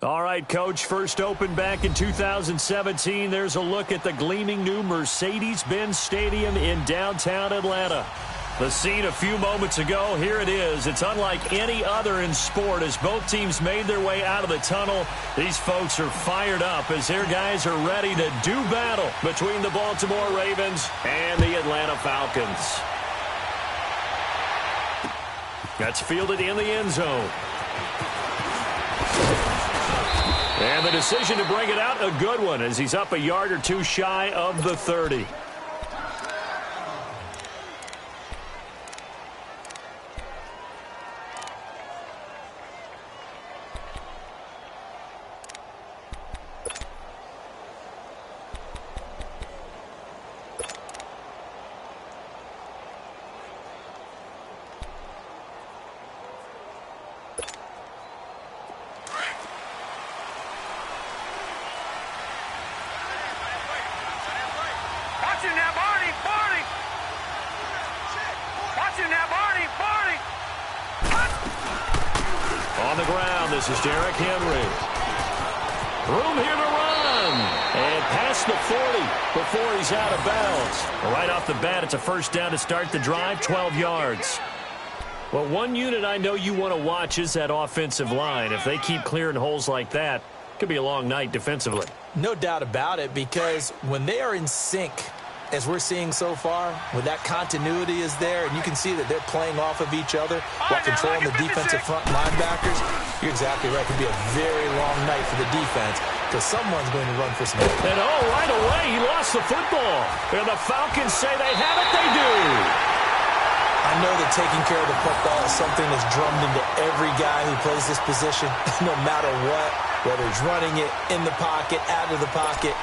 All right, Coach, first opened back in 2017. There's a look at the gleaming new Mercedes-Benz Stadium in downtown Atlanta. The scene a few moments ago, here it is. It's unlike any other in sport as both teams made their way out of the tunnel. These folks are fired up as their guys are ready to do battle between the Baltimore Ravens and the Atlanta Falcons. That's fielded in the end zone. And the decision to bring it out, a good one, as he's up a yard or two shy of the 30. On the ground, this is Derrick Henry. Room here to run. And past the 40 before he's out of bounds. Right off the bat, it's a first down to start the drive, 12 yards. Well, one unit I know you want to watch is that offensive line. If they keep clearing holes like that, it could be a long night defensively. No doubt about it, because when they are in sync, as we're seeing so far, when that continuity is there, and you can see that they're playing off of each other while controlling the defensive front linebackers, you're exactly right. It could be a very long night for the defense because someone's going to run for some. And right away, he lost the football. And the Falcons say they have it. They do. I know that taking care of the football is something that's drummed into every guy who plays this position, no matter what, whether he's running it, in the pocket, out of the pocket.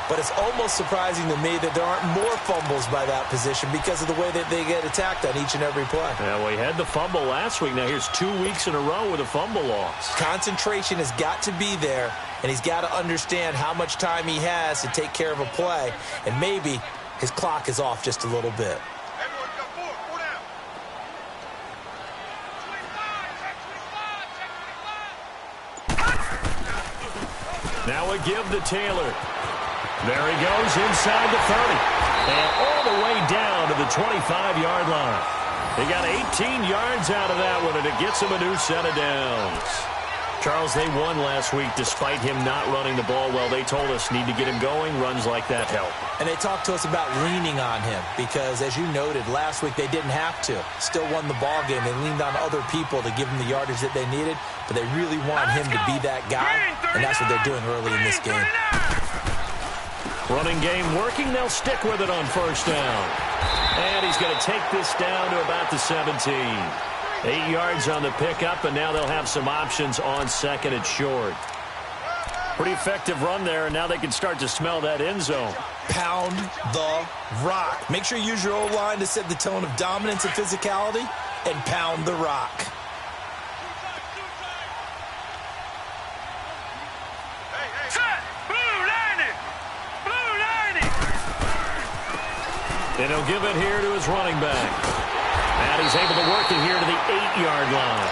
But it's almost surprising to me that there aren't more fumbles by that position because of the way that they get attacked on each and every play. Yeah, well, he had the fumble last week. Now here's 2 weeks in a row with a fumble loss. Concentration has got to be there, and he's got to understand how much time he has to take care of a play, and maybe his clock is off just a little bit. Now a give to Taylor. There he goes inside the 30. And all the way down to the 25-yard line. He got 18 yards out of that one, and it gets him a new set of downs. Charles, they won last week despite him not running the ball well. They told us need to get him going. Runs like that help. And they talked to us about leaning on him because, as you noted, last week they didn't have to. Still won the ball game. They leaned on other people to give them the yardage that they needed, but they really want him to be that guy, and that's what they're doing early in this game. Running game working. They'll stick with it on first down. And he's going to take this down to about the 17. 8 yards on the pickup, and now they'll have some options on second and short. Pretty effective run there, and now they can start to smell that end zone. Pound the rock. Make sure you use your O-line to set the tone of dominance and physicality, and pound the rock. And he'll give it here to his running back. And he's able to work it here to the 8-yard line.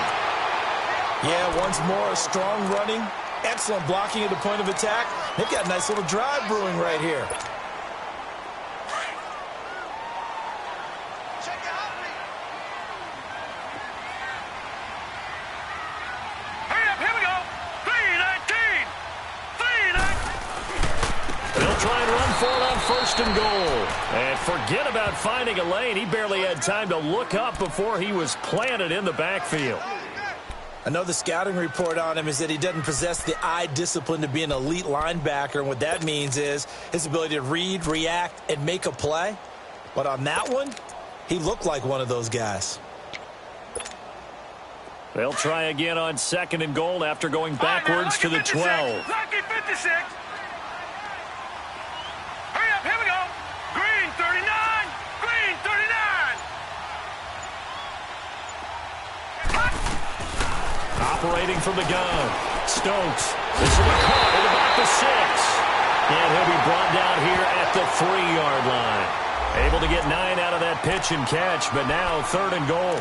Yeah, once more, strong running, excellent blocking at the point of attack. They've got a nice little drive brewing right here. Hurry up, here we go. 3-19. 3-19. They'll try and run for it on first and goal. And forget about finding a lane. He barely had time to look up before he was planted in the backfield. Another scouting report on him is that he doesn't possess the eye discipline to be an elite linebacker. And what that means is his ability to read, react, and make a play. But on that one, he looked like one of those guys. They'll try again on second and goal after going backwards to the 12. Lucky 56. Hurry up, here we go. Green 39. Green 39. Operating from the gun. Stokes. This will be caught at about the 6. And he'll be brought down here at the 3-yard line. Able to get 9 out of that pitch and catch, but now third and goal.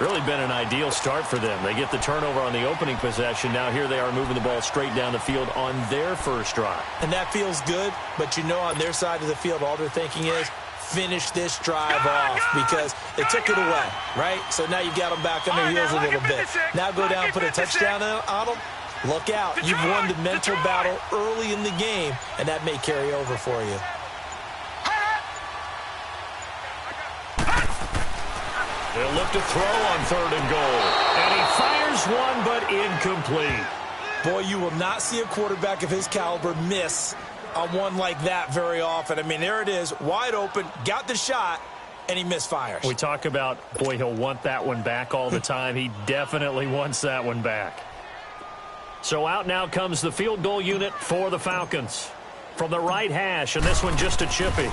Really been an ideal start for them. They get the turnover on the opening possession. Now here they are moving the ball straight down the field on their first drive. And that feels good, but you know on their side of the field, all they're thinking is, finish this drive off because they took it away, right? So now you've got them back on their heels a little bit. Now go down, put a touchdown on them. Look out. You've won the mental battle early in the game, and that may carry over for you. They'll look to throw on 3rd and goal. And he fires one, but incomplete. Boy, you will not see a quarterback of his caliber miss on one like that very often. I mean, there it is, wide open, got the shot, and he misfires. We talk about, boy, he'll want that one back all the time. He definitely wants that one back. So out now comes the field goal unit for the Falcons. From the right hash, and this one just a chippy.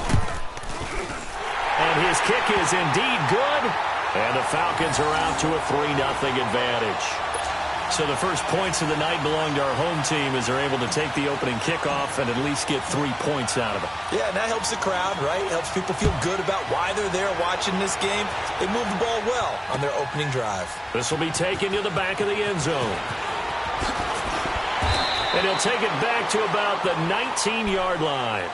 And his kick is indeed good. And the Falcons are out to a 3-0 advantage. So the first points of the night belong to our home team as they're able to take the opening kickoff and at least get 3 points out of it. Yeah, and that helps the crowd, right? Helps people feel good about why they're there watching this game. They move the ball well on their opening drive. This will be taken to the back of the end zone. And he'll take it back to about the 19-yard line.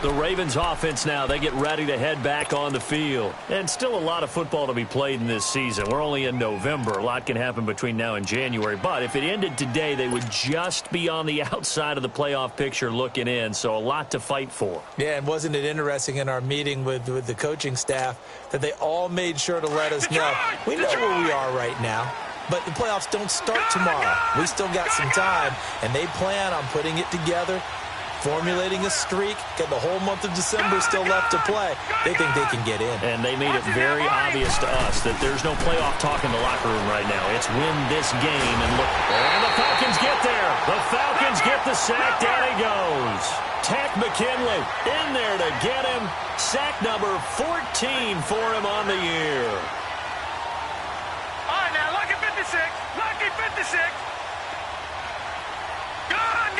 The Ravens offense now, they get ready to head back on the field. And still a lot of football to be played in this season. We're only in November. A lot can happen between now and January. But if it ended today, they would just be on the outside of the playoff picture looking in. So a lot to fight for. Yeah, and wasn't it interesting in our meeting with the coaching staff that they all made sure to let us know, we know where we are right now. But the playoffs don't start tomorrow. We still got some time, and they plan on putting it together, formulating a streak, got the whole month of December still left to play. They think they can get in. And they made it very obvious to us that there's no playoff talk in the locker room right now. It's win this game and look. And the Falcons get there. The Falcons get the sack. Down he goes. Tack McKinley in there to get him. Sack number 14 for him on the year. All right, now, lucky 56. Lucky 56. Gone.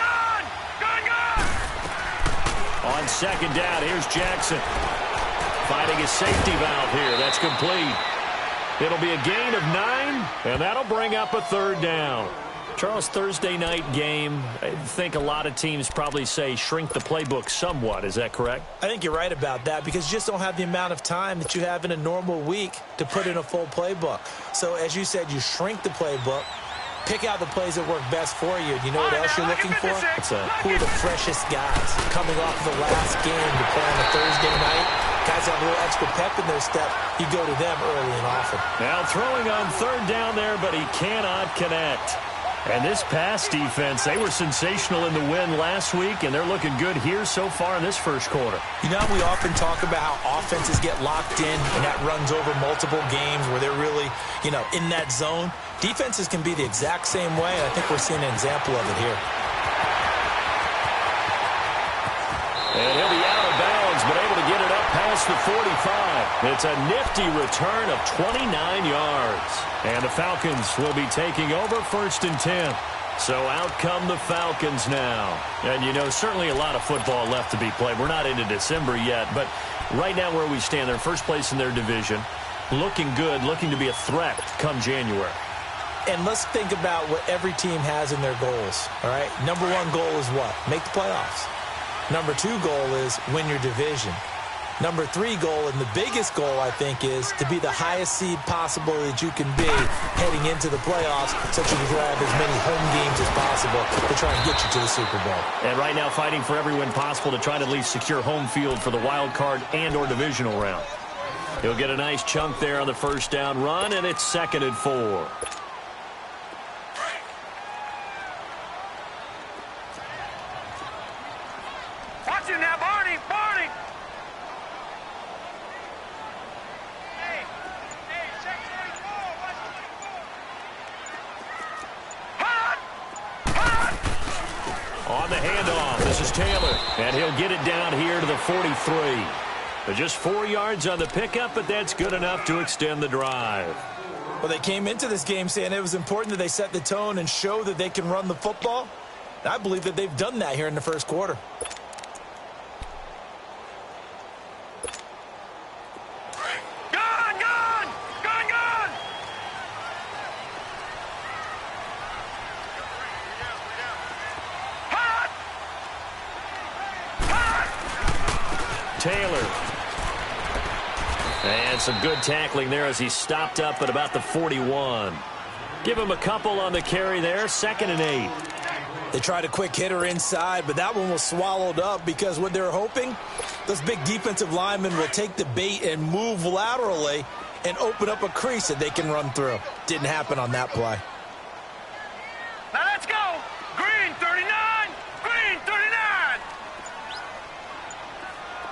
On second down, here's Jackson. Finding his safety valve here. That's complete. It'll be a gain of 9, and that'll bring up a 3rd down. Charles, Thursday night game, I think a lot of teams probably say shrink the playbook somewhat. Is that correct? I think you're right about that because you just don't have the amount of time that you have in a normal week to put in a full playbook. So, as you said, you shrink the playbook. Pick out the plays that work best for you. You know what else you're looking for? Who are the freshest guys coming off the last game to play on a Thursday night? Guys have a little extra pep in their step. You go to them early and often. Now throwing on 3rd down there, but he cannot connect. And this pass defense, they were sensational in the win last week, and they're looking good here so far in this first quarter. You know, we often talk about how offenses get locked in, and that runs over multiple games where they're really, in that zone. Defenses can be the exact same way, and I think we're seeing an example of it here. And he'll be out of bounds, but able to get it up past the 45. It's a nifty return of 29 yards. And the Falcons will be taking over 1st and 10. So out come the Falcons now. And, certainly a lot of football left to be played. We're not into December yet, but right now where we stand, they're first place in their division. Looking good, looking to be a threat come January. And let's think about what every team has in their goals, all right? Number 1 goal is what? Make the playoffs. Number 2 goal is win your division. Number 3 goal, and the biggest goal, I think, is to be the highest seed possible that you can be heading into the playoffs so that you can grab as many home games as possible to try and get you to the Super Bowl. And right now fighting for every win possible to try to at least secure home field for the wild card and or divisional round. He'll get a nice chunk there on the first down run, and it's 2nd and 4. Watch it now, Barney. Check 44. Watch 44. On the handoff, this is Taylor, and he'll get it down here to the 43. But just 4 yards on the pickup, but that's good enough to extend the drive. Well, they came into this game saying it was important that they set the tone and show that they can run the football. I believe that they've done that here in the first quarter. Gone. Taylor. And some good tackling there as he stopped up at about the 41. Give him a couple on the carry there. 2nd and 8. They tried a quick hitter inside, but that one was swallowed up because what they're hoping, those big defensive linemen will take the bait and move laterally and open up a crease that they can run through. Didn't happen on that play. Now let's go. Green 39. Green 39.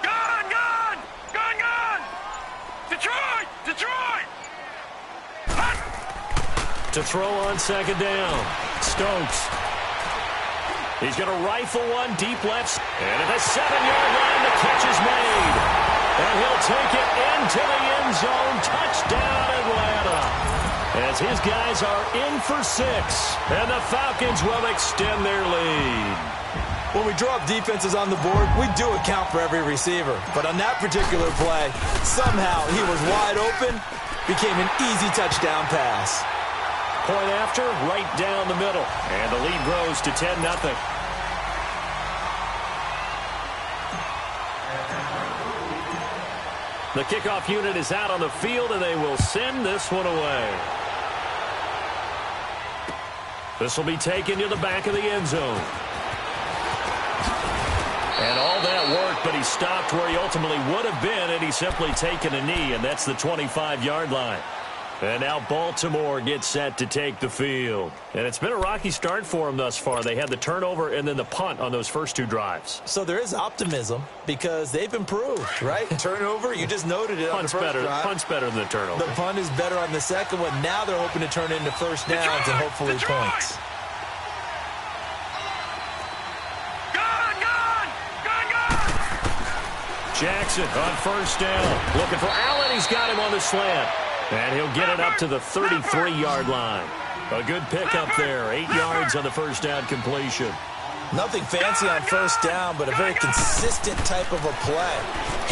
Gone, gone. Gone, gone. Detroit. Detroit. Hot. To throw on 2nd down. Stokes. He's going to rifle one deep left. And at the 7-yard line, the catch is made. And he'll take it into the end zone. Touchdown, Atlanta. As his guys are in for 6. And the Falcons will extend their lead. When we draw up defenses on the board, we do account for every receiver. But on that particular play, somehow he was wide open, became an easy touchdown pass. Point after, right down the middle. And the lead grows to 10-0. The kickoff unit is out on the field, and they will send this one away. This will be taken to the back of the end zone. And all that worked, but he stopped where he ultimately would have been, and he's simply taken a knee, and that's the 25-yard line. And now Baltimore gets set to take the field. And it's been a rocky start for them thus far. They had the turnover and then the punt on those first 2 drives. So there is optimism because they've improved, right? Turnover, you just noted it on the first drive. Punt's better than the turnover. The punt is better on the second one. Now they're hoping to turn it into first downs and hopefully points. Gone, gone. Gone, gone. Jackson on first down. Looking for Allen. He's got him on the slant. And he'll get it up to the 33-yard line. A good pickup there. 8 yards on the first down completion. Nothing fancy on first down, but a very consistent type of a play.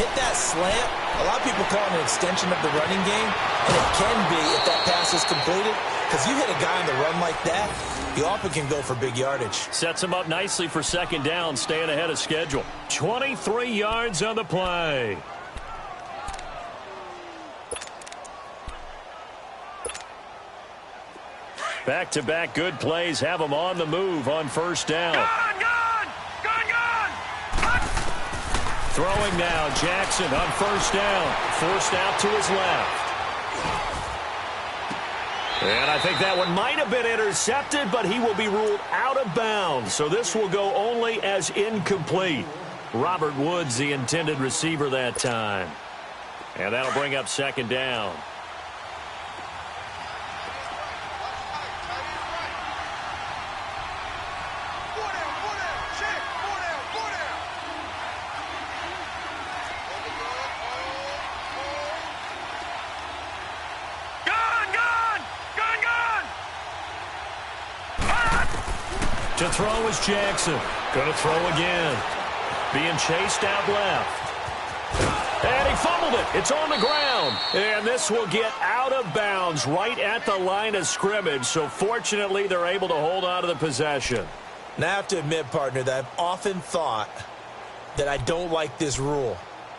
Hit that slant. A lot of people call it an extension of the running game, and it can be if that pass is completed, because you hit a guy on the run like that, you often can go for big yardage. Sets him up nicely for 2nd down, staying ahead of schedule. 23 yards on the play. Back-to-back good plays have them on the move on first down. Gone, gone. Gone, gone. Hot. Throwing now, Jackson on first down. Forced out to his left. And I think that one might have been intercepted, but he will be ruled out of bounds. So this will go only as incomplete. Robert Woods, the intended receiver that time. And that'll bring up 2nd down. To throw is Jackson. Going to throw again. Being chased out left. And he fumbled it. It's on the ground. And this will get out of bounds right at the line of scrimmage. So fortunately, they're able to hold on to the possession. Now I have to admit, partner, that I've often thought that I don't like this rule,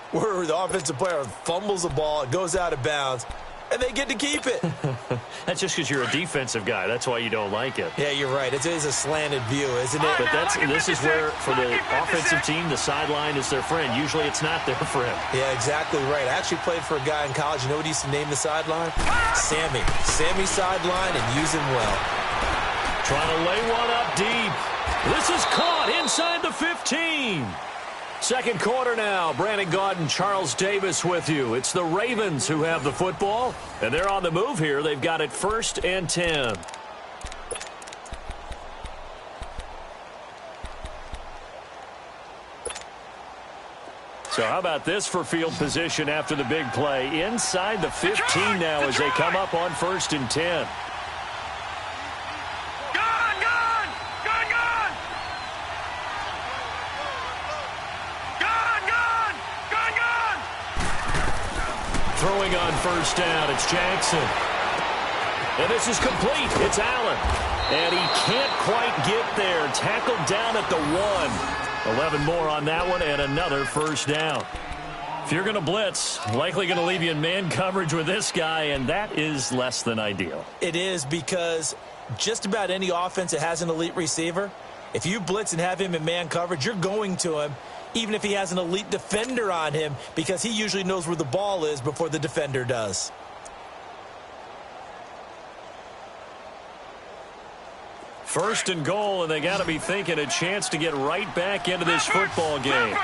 where the offensive player fumbles the ball, it goes out of bounds, and they get to keep it. That's just because you're a defensive guy. That's why you don't like it. Yeah, you're right. It is a slanted view, isn't it? But this is where, for the offensive team, the sideline is their friend. Usually it's not their friend. Yeah, exactly right. I actually played for a guy in college. You know what he used to name the sideline? Sammy. Sammy sideline, and use him well. Trying to lay one up deep. This is caught inside the 15. Second quarter now. Brandon Gaudin, Charles Davis with you. It's the Ravens who have the football, and they're on the move here. They've got it 1st and 10. So how about this for field position after the big play? Inside the 15 now as they come up on 1st and 10. Throwing on first down, it's Jackson. And this is complete. It's Allen. And he can't quite get there. Tackled down at the 1. 11 more on that one and another first down. If you're going to blitz, likely going to leave you in man coverage with this guy, and that is less than ideal. It is, because just about any offense that has an elite receiver, if you blitz and have him in man coverage, you're going to him, even if he has an elite defender on him, because he usually knows where the ball is before the defender does. First and goal, and they got to be thinking a chance to get right back into this football game.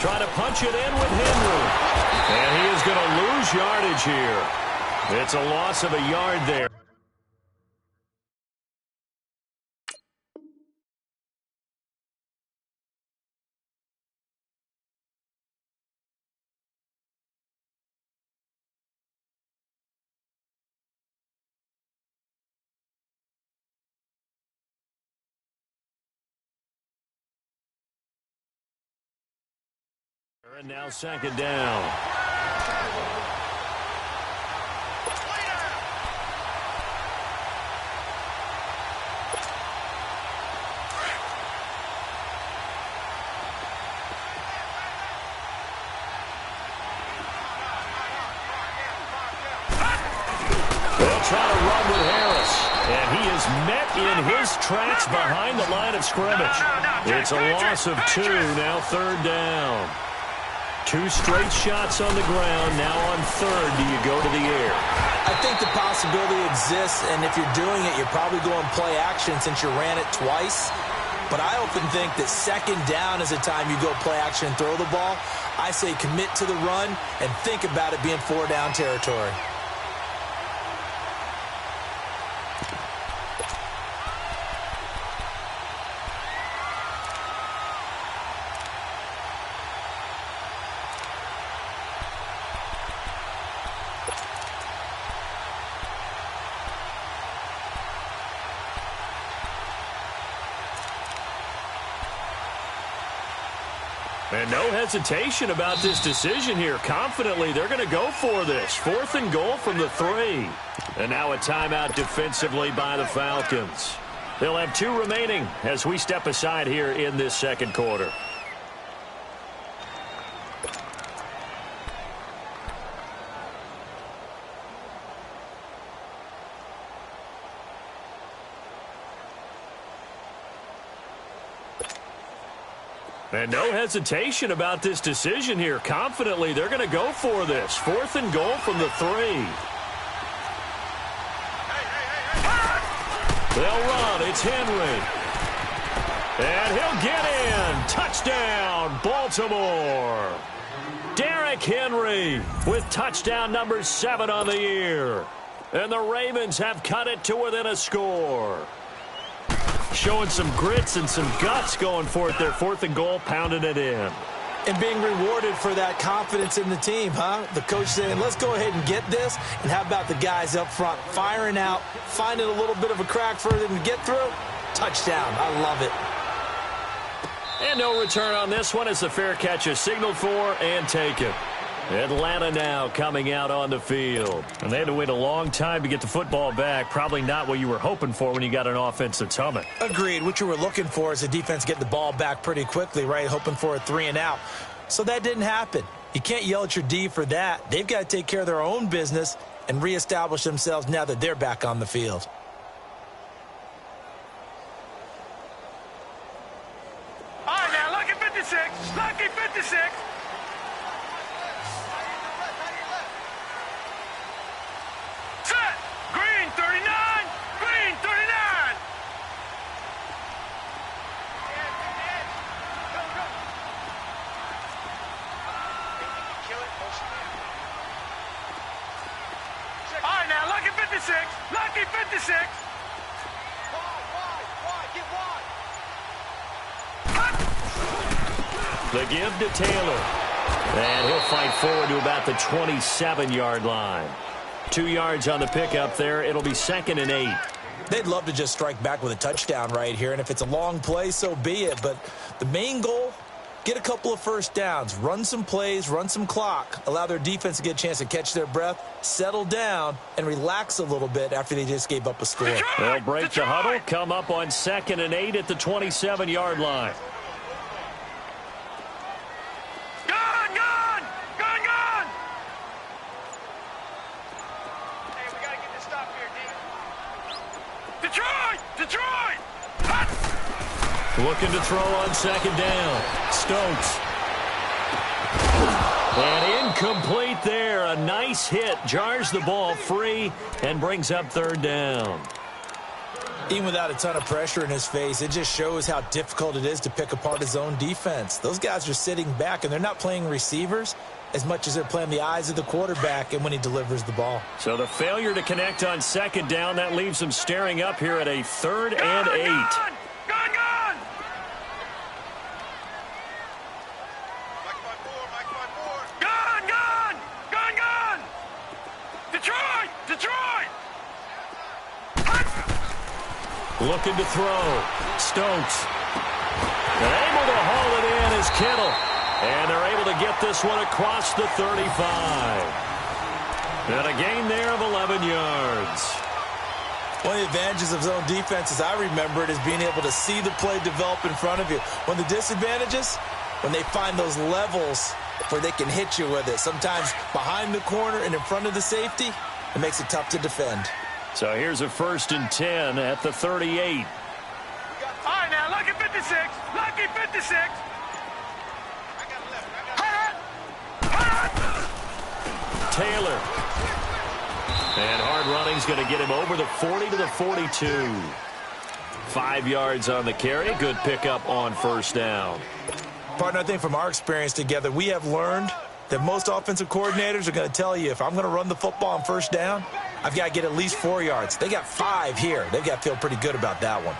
Try to punch it in with Henry. And he is going to lose yardage here. It's a loss of a yard there. And now second down. They'll try to run with Harris. And he is met in his tracks behind the line of scrimmage. It's a loss of 2, now third down. 2 straight shots on the ground. Now on third, do you go to the air? I think the possibility exists, and if you're doing it, you're probably going play action since you ran it twice. But I often think that second down is the time you go play action and throw the ball. I say commit to the run and think about it being 4-down territory. And no hesitation about this decision here. Confidently, they're going to go for this. 4th and goal from the 3. And now a timeout defensively by the Falcons. They'll have 2 remaining as we step aside here in this second quarter. And no hesitation about this decision here. Confidently, they're going to go for this. 4th and goal from the 3. They'll run. It's Henry. And he'll get in. Touchdown, Baltimore. Derrick Henry with touchdown number 7 on the year. And the Ravens have cut it to within a score. Showing some grits and some guts going for it there. 4th and goal, pounding it in. And being rewarded for that confidence in the team, huh? The coach saying, let's go ahead and get this. And how about the guys up front firing out, finding a little bit of a crack for them to get through? Touchdown. I love it. And no return on this one as the fair catch is signaled for and taken. Atlanta now coming out on the field. And they had to wait a long time to get the football back. Probably not what you were hoping for when you got an offense that's humming. Agreed. What you were looking for is the defense get the ball back pretty quickly, right? Hoping for a 3 and out. So that didn't happen. You can't yell at your D for that. They've got to take care of their own business and reestablish themselves now that they're back on the field. All right, now, lucky 56. Lucky 56. Set. Green 39. Green 39. All right, now, lucky 56. Lucky 56. Get wide. The give to Taylor. And he'll fight forward to about the 27-yard line. 2 yards on the pickup there. It'll be 2nd and 8. They'd love to just strike back with a touchdown right here, and if it's a long play, so be it. But the main goal get a couple of first downs, run some plays, run some clock, allow their defense to get a chance to catch their breath, settle down, and relax a little bit after they just gave up a score. They'll break the huddle, come up on 2nd and 8 at the 27-yard line. Looking to throw on 2nd down. Stokes. And incomplete there. A nice hit. Jars the ball free and brings up 3rd down. Even without a ton of pressure in his face, it just shows how difficult it is to pick apart his own defense. Those guys are sitting back, and they're not playing receivers as much as they're playing the eyes of the quarterback and when he delivers the ball. So the failure to connect on 2nd down, that leaves them staring up here at a 3rd and 8. Looking to throw. Stokes. And able to haul it in is Kittle. And they're able to get this one across the 35. And a gain there of 11 yards. One of the advantages of zone defense, as I remember it, is being able to see the play develop in front of you. One of the disadvantages, when they find those levels where they can hit you with it, sometimes behind the corner and in front of the safety, it makes it tough to defend. So here's a 1st and 10 at the 38. All right, now, lucky 56. Lucky 56. Taylor. And hard running's going to get him over the 40 to the 42. 5 yards on the carry. Good pickup on 1st down. Partner, I think from our experience together, we have learned that most offensive coordinators are going to tell you, if I'm going to run the football on 1st down, I've got to get at least 4 yards. They got 5 here. They've got to feel pretty good about that one.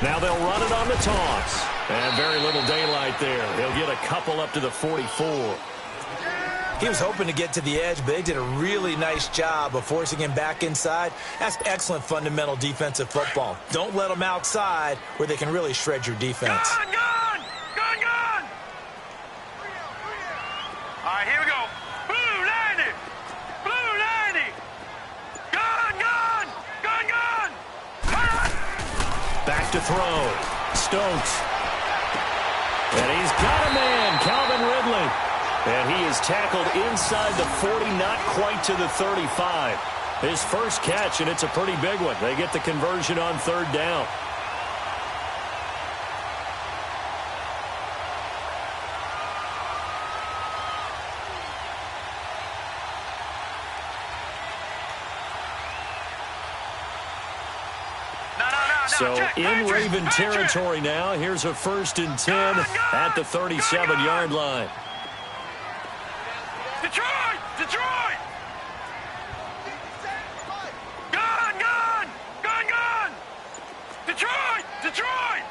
Now they'll run it on the toss. And very little daylight there. He'll get a couple up to the 44. He was hoping to get to the edge, but they did a really nice job of forcing him back inside. That's excellent fundamental defensive football. Don't let them outside where they can really shred your defense. Gun, gun! Gun, gun! All right, here we go. Blue 90! Blue 90! Gun, gun! Gun, gun! Back to throw. Stokes. And he's got a man, Calvin Ridley. And he is tackled inside the 40, not quite to the 35. His first catch, and it's a pretty big one. They get the conversion on 3rd down. So in Raven territory now. Here's a 1st and 10 at the 37-yard line. Detroit! Detroit! Gun, gun! Gun, gun! Detroit! Detroit!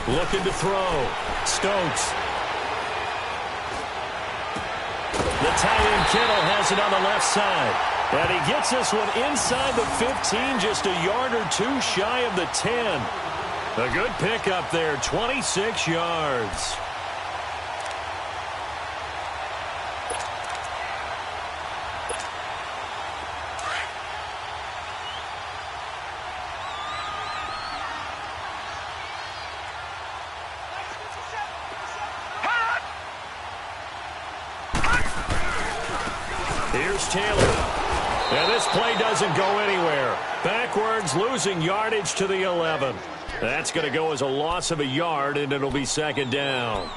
Looking to throw. Stokes. The tight end Kittle has it on the left side. And he gets this one inside the 15, just a yard or 2 shy of the 10. A good pickup there, 26 yards. Here's Taylor. And this play doesn't go anywhere. Backwards, losing yardage to the 11. That's going to go as a loss of a yard, and it'll be 2nd down.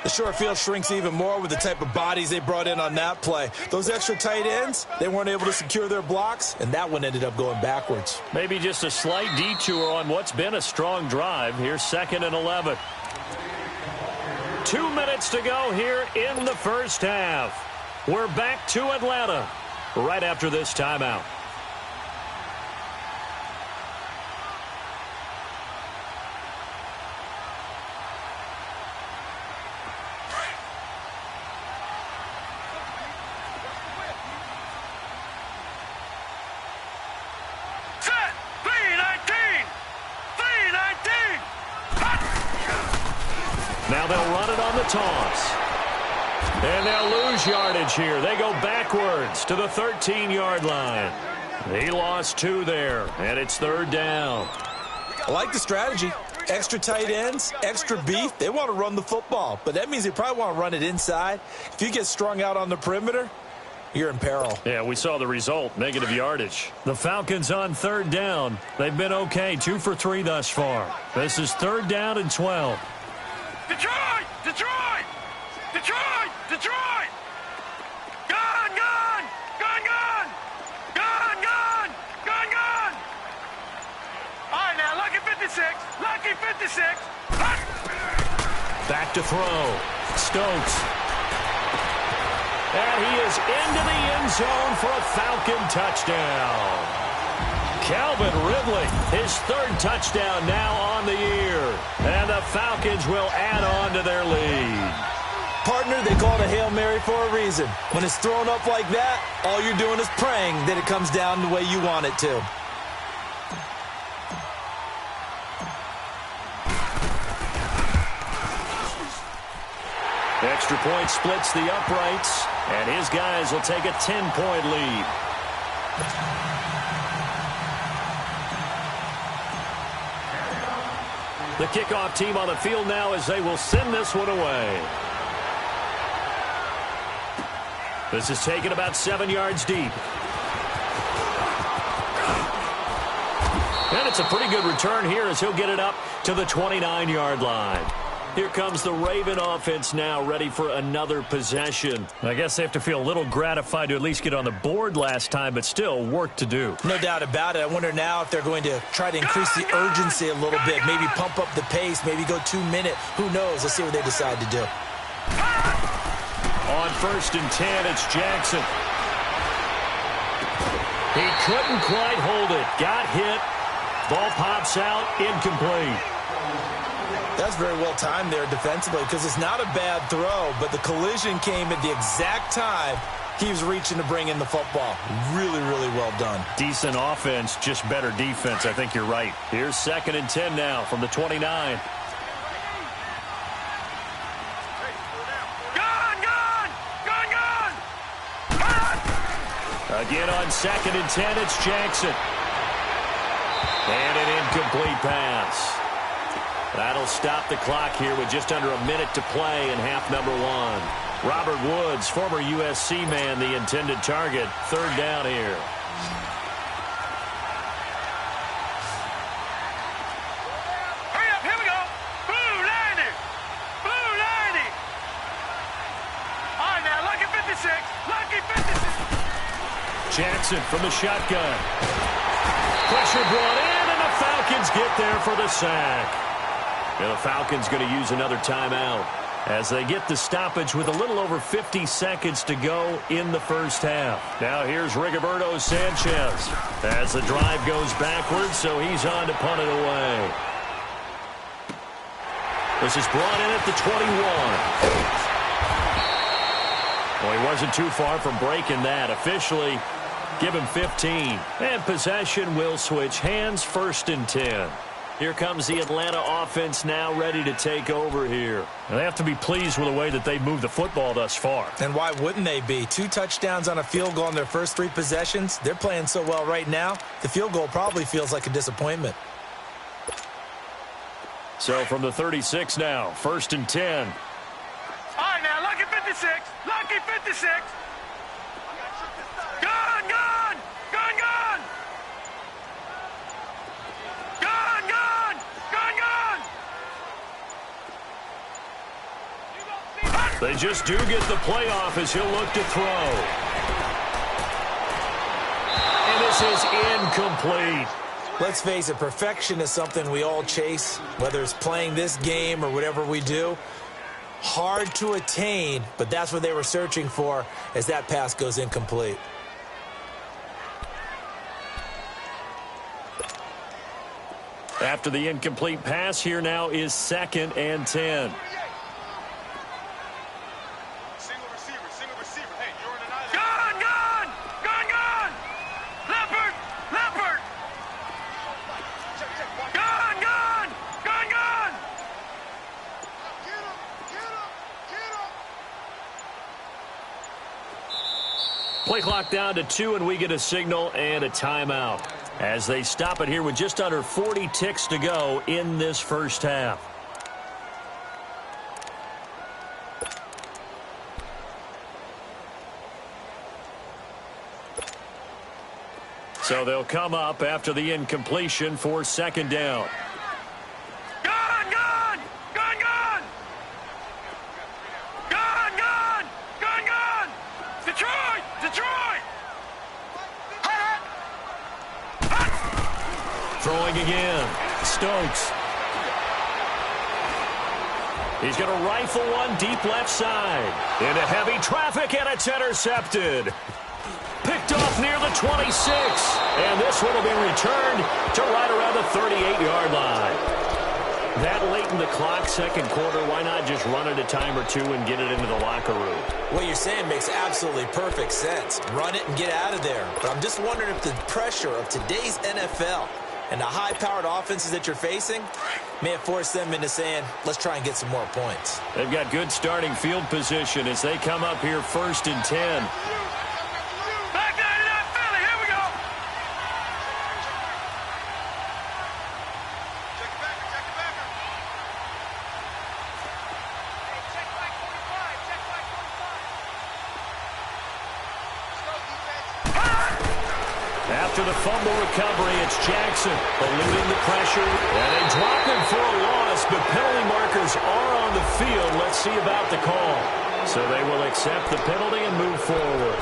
The short field shrinks even more with the type of bodies they brought in on that play. Those extra tight ends, they weren't able to secure their blocks, and that one ended up going backwards. Maybe just a slight detour on what's been a strong drive. Here's 2nd and 11. 2 minutes to go here in the first half. We're back to Atlanta right after this timeout. Set! 319! 319! Now they'll run it on the toss. And they'll lose yardage here. They go backwards to the 13-yard line. He lost 2 there, and it's 3rd down. I like the strategy. Extra tight ends, extra beef. They want to run the football, but that means they probably want to run it inside. If you get strung out on the perimeter, you're in peril. Yeah, we saw the result, negative yardage. The Falcons on 3rd down. They've been okay, 2 for 3 thus far. This is 3rd down and 12. Detroit! Detroit! Detroit! Detroit! Gun! Gun! Gun! Gun! Gun! Gun! Gun! Gun! All right, now, lucky 56. Lucky 56. Back to throw. Stokes. And he is into the end zone for a Falcon touchdown. Calvin Ridley, his 3rd touchdown now on the year. And the Falcons will add on to their lead. Partner, they call it a Hail Mary for a reason. When it's thrown up like that, all you're doing is praying that it comes down the way you want it to. Extra point splits the uprights, and his guys will take a 10-point lead. The kickoff team on the field now as they will send this one away. This is taken about 7 yards deep. And it's a pretty good return here as he'll get it up to the 29-yard line. Here comes the Raven offense now, ready for another possession. I guess they have to feel a little gratified to at least get on the board last time, but still work to do. No doubt about it. I wonder now if they're going to try to increase the urgency a little bit, maybe pump up the pace, maybe go 2-minute. Who knows? Let's see what they decide to do. On 1st and 10, it's Jackson. He couldn't quite hold it. Got hit. Ball pops out, incomplete. That's very well timed there defensively because it's not a bad throw, but the collision came at the exact time he was reaching to bring in the football. Really, really well done. Decent offense, just better defense. I think you're right. Here's 2nd and 10 now from the 29. Gun! Gun! Gun! Gun! Again on 2nd and 10, it's Jackson. And an incomplete pass. That'll stop the clock here with just under a minute to play in half number 1. Robert Woods, former USC man, the intended target. 3rd down here. Hurry up, here we go. Blue 90. Blue 90. All right, now, lucky 56. Lucky 56. Jackson from the shotgun. Pressure brought in, and the Falcons get there for the sack. And the Falcons going to use another timeout as they get the stoppage with a little over 50 seconds to go in the first half. Now here's Rigoberto Sanchez as the drive goes backwards, so he's on to punt it away. This is brought in at the 21. Well, he wasn't too far from breaking that. Officially, give him 15. And possession will switch hands, 1st and 10. Here comes the Atlanta offense now ready to take over here. And they have to be pleased with the way that they've moved the football thus far. And why wouldn't they be? 2 touchdowns on a field goal in their first 3 possessions. They're playing so well right now, the field goal probably feels like a disappointment. So from the 36 now, 1st and 10. All right, now, lucky 56. Lucky 56. Gun! Gun! Gun! Gun! Gun! Gun! Gun! Gun! They just do get the playoff as he'll look to throw. And this is incomplete. Let's face it, perfection is something we all chase, whether it's playing this game or whatever we do. Hard to attain, but that's what they were searching for as that pass goes incomplete. After the incomplete pass, here now is 2nd and 10. Single receiver. Hey, you're in an island. Gun! Gun! Gun! Gun! Leopard! Leopard! Gun! Gun! Gun! Gun! Play clock down to 2, and we get a signal and a timeout as they stop it here with just under 40 ticks to go in this first half. So they'll come up after the incompletion for second down. Gone, gone! Gone, gone! Gone, gone! Gone, gone! Detroit! Detroit! Throwing again. Stokes. He's going to rifle one deep left side. Into heavy traffic, and it's intercepted. Picked off near the 26. And this one will be returned to right around the 38-yard line. That late in the clock, second quarter, why not just run it a time or two and get it into the locker room? What you're saying makes absolutely perfect sense. Run it and get out of there. But I'm just wondering if the pressure of today's NFL and the high-powered offenses that you're facing may have forced them into saying, let's try and get some more points. They've got good starting field position as they come up here 1st and 10. Back 99 Philly, here we go! Check it back, check it back. Hey, check back 45, check back 45. After the fumble recovery, it's Jackson eluding the pressure. And they drop him for a loss, but penalty markers are on the field. Let's see about the call. So they will accept the penalty and move forward.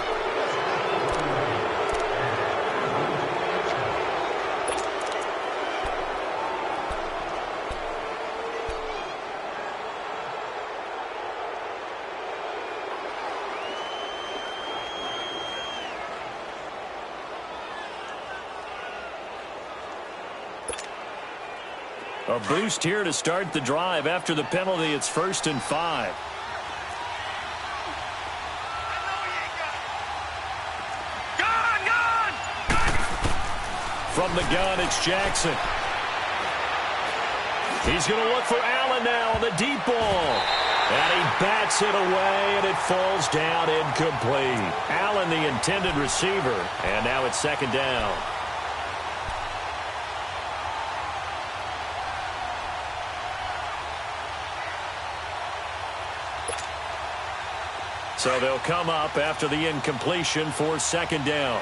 A boost here to start the drive. After the penalty, it's 1st and 5. Gone, gone! From the gun, it's Jackson. He's going to look for Allen now on the deep ball. And he bats it away, and it falls down incomplete. Allen, the intended receiver, and now it's second down. So they'll come up after the incompletion for second down.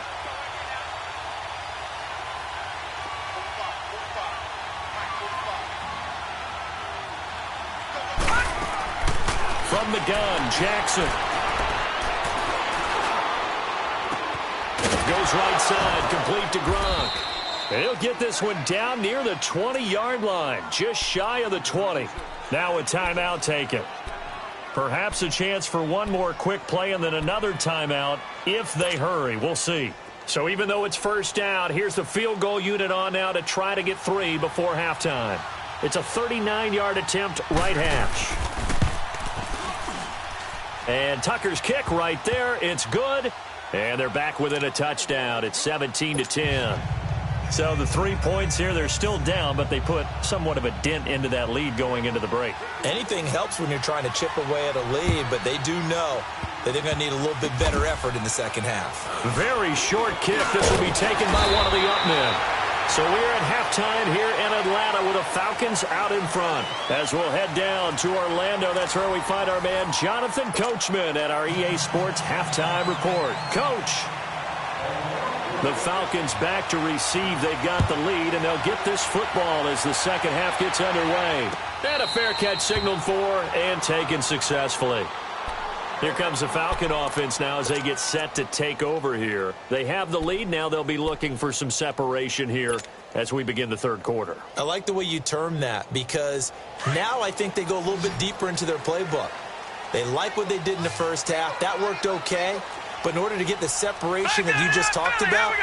From the gun, Jackson. Goes right side, complete to Gronk. And he'll get this one down near the 20-yard line, just shy of the 20. Now a timeout taken. Perhaps a chance for one more quick play and then another timeout if they hurry. We'll see. So even though it's first down, here's the field goal unit on now to try to get 3 before halftime. It's a 39-yard attempt, right hash. And Tucker's kick right there. It's good. And they're back within a touchdown. It's 17-10. So the 3 points here, they're still down, but they put somewhat of a dent into that lead going into the break. Anything helps when you're trying to chip away at a lead, but they do know that they're going to need a little bit better effort in the second half. Very short kick. This will be taken by one of the up men. So we're at halftime here in Atlanta with the Falcons out in front. As we'll head down to Orlando, that's where we find our man Jonathan Coachman at our EA Sports Halftime Report. Coach. The Falcons back to receive. They've got the lead, and they'll get this football as the second half gets underway. And a fair catch signaled for and taken successfully. Here comes the Falcon offense now as they get set to take over here. They have the lead. Now they'll be looking for some separation here as we begin the third quarter. I like the way you term that because now I think they go a little bit deeper into their playbook. They like what they did in the first half. That worked okay. But in order to get the separation that you just talked about,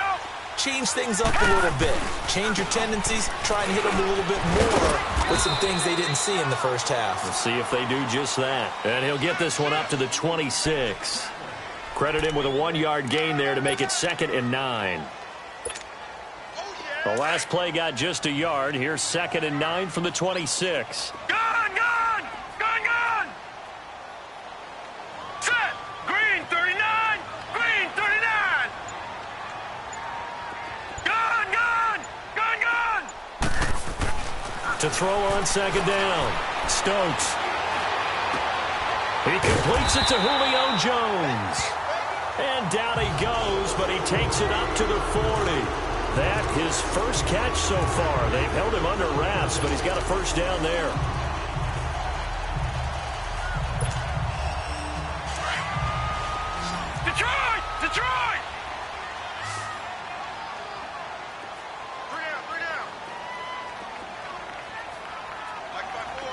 change things up a little bit. Change your tendencies. Try and hit them a little bit more with some things they didn't see in the first half. Let's see if they do just that. And he'll get this one up to the 26. Credit him with a 1-yard gain there to make it 2nd and 9. The last play got just a yard. Here's 2nd and 9 from the 26. Gone, gone! Gone, gone! Set! Green 39! Green 39! To throw on second down. Stokes. He completes it to Julio Jones. And down he goes, but he takes it up to the 40. That his first catch so far. They've held him under wraps, but he's got a first down there. Detroit! Detroit! 3 down. Mike by 4.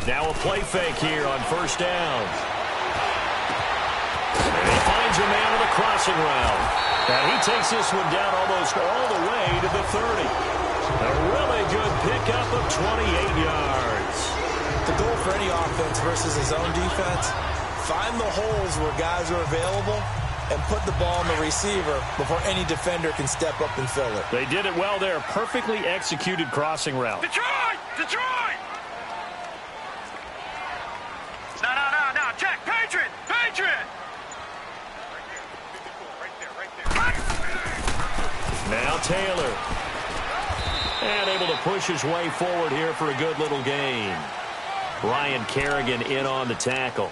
Now a play fake here on first down. And he finds a man with a crossing route. And he takes this one down almost all the way to the 30. A really good pickup of 28 yards. The goal for any offense versus his own defense, find the holes where guys are available and put the ball on the receiver before any defender can step up and fill it. They did it well there. Perfectly executed crossing route. Detroit! Detroit! No. Check. Patriot! Patriot! Right there. Now Taylor. And able to push his way forward here for a good little gain. Ryan Kerrigan in on the tackle.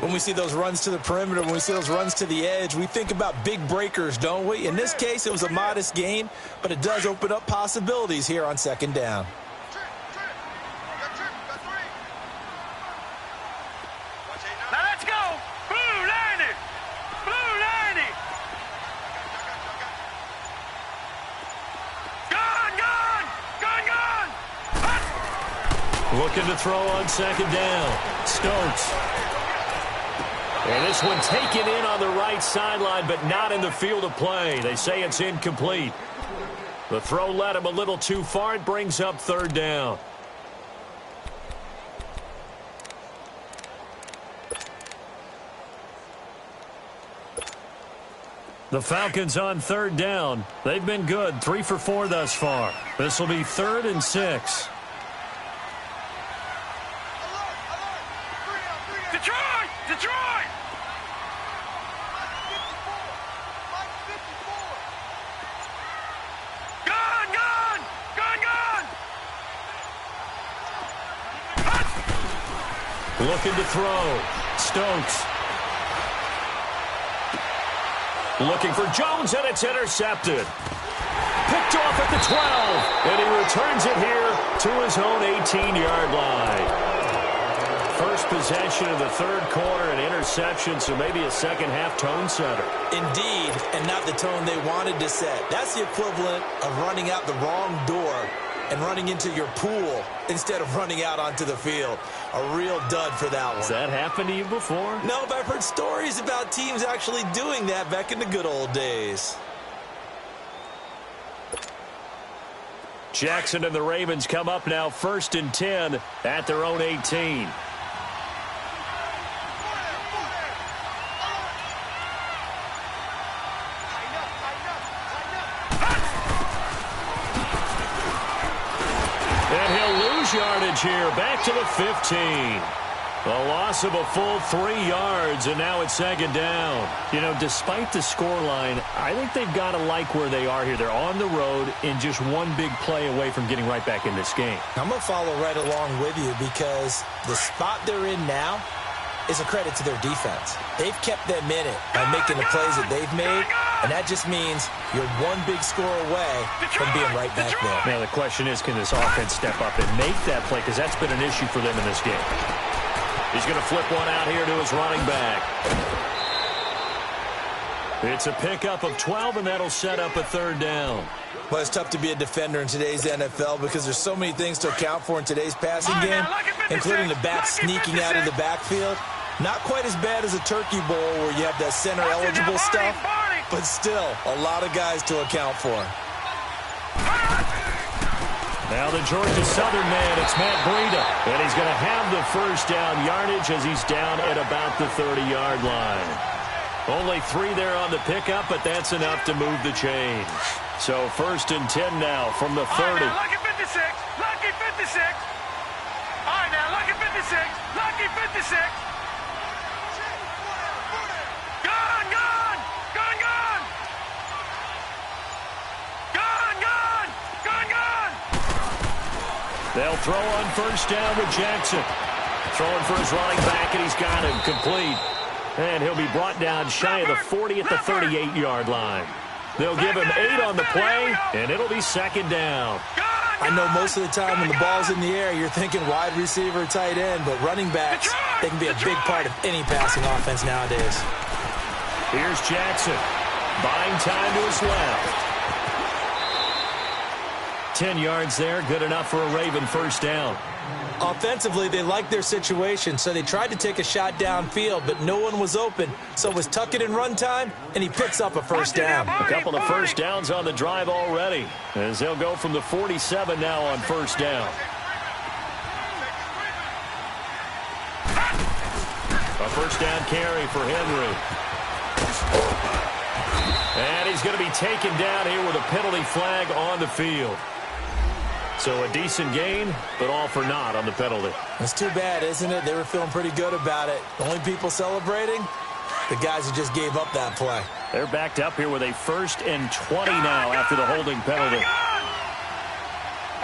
When we see those runs to the perimeter, when we see those runs to the edge, we think about big breakers, don't we? In this case, it was a modest gain, but it does open up possibilities here on second down. Now let's go! Blue 90! Blue 90! Gone! Looking to throw on second down. Stokes. And this one taken in on the right sideline, but not in the field of play. They say it's incomplete. The throw led him a little too far. It brings up third down. The Falcons on third down. They've been good. 3 for 4 thus far. This will be 3rd and 6. Detroit! Detroit! Gone! Looking to throw. Stokes. Looking for Jones, and it's intercepted. Picked off at the 12, and he returns it here to his own 18-yard line. First possession of the third quarter, an interception, so maybe a second-half tone setter. Indeed, and not the tone they wanted to set. That's the equivalent of running out the wrong door and running into your pool instead of running out onto the field. A real dud for that one. Has that happened to you before? No, but I've heard stories about teams actually doing that back in the good old days. Jackson and the Ravens come up now 1st and 10 at their own 18. Yardage here, back to the 15. A loss of a full 3 yards, and now it's second down. You know, despite the scoreline, I think they've got to like where they are here. They're on the road and just one big play away from getting right back in this game. I'm going to follow right along with you because the spot they're in now is a credit to their defense. They've kept them in it by making the plays that they've made, and that just means you're one big score away from being right back there. Now, the question is, can this offense step up and make that play? Because that's been an issue for them in this game. He's going to flip one out here to his running back. It's a pickup of 12, and that'll set up a third down. Well, it's tough to be a defender in today's NFL because there's so many things to account for in today's passing game, including the back sneaking out of the backfield. Not quite as bad as a turkey bowl where you have that center-eligible stuff, but still a lot of guys to account for. Now the Georgia Southern man, it's Matt Breida, and he's going to have the first down yardage as he's down at about the 30-yard line. Only 3 there on the pickup, but that's enough to move the chains. So 1st and 10 now from the 30. Lucky 56. Lucky 56. All right, now, lucky 56. Lucky 56. Gone! They'll throw on first down with Jackson. Throwing for his running back, and he's got him complete. And he'll be brought down shy of the 40 at the 38-yard line. They'll give him 8 on the play, and it'll be second down. I know most of the time when the ball's in the air, you're thinking wide receiver, tight end, but running backs, they can be a big part of any passing offense nowadays. Here's Jackson. Buying time to his left. 10 yards there, good enough for a Raven first down. Offensively, they liked their situation, so they tried to take a shot downfield, but no one was open. So it was tuck it in run time, and he picks up a first down. A couple of first downs on the drive already, as they'll go from the 47 now on first down. A first down carry for Henry. And he's going to be taken down here with a penalty flag on the field. So a decent gain, but all for naught on the penalty. It's too bad, isn't it? They were feeling pretty good about it. The only people celebrating, the guys who just gave up that play. They're backed up here with a 1st and 20 now after the holding penalty.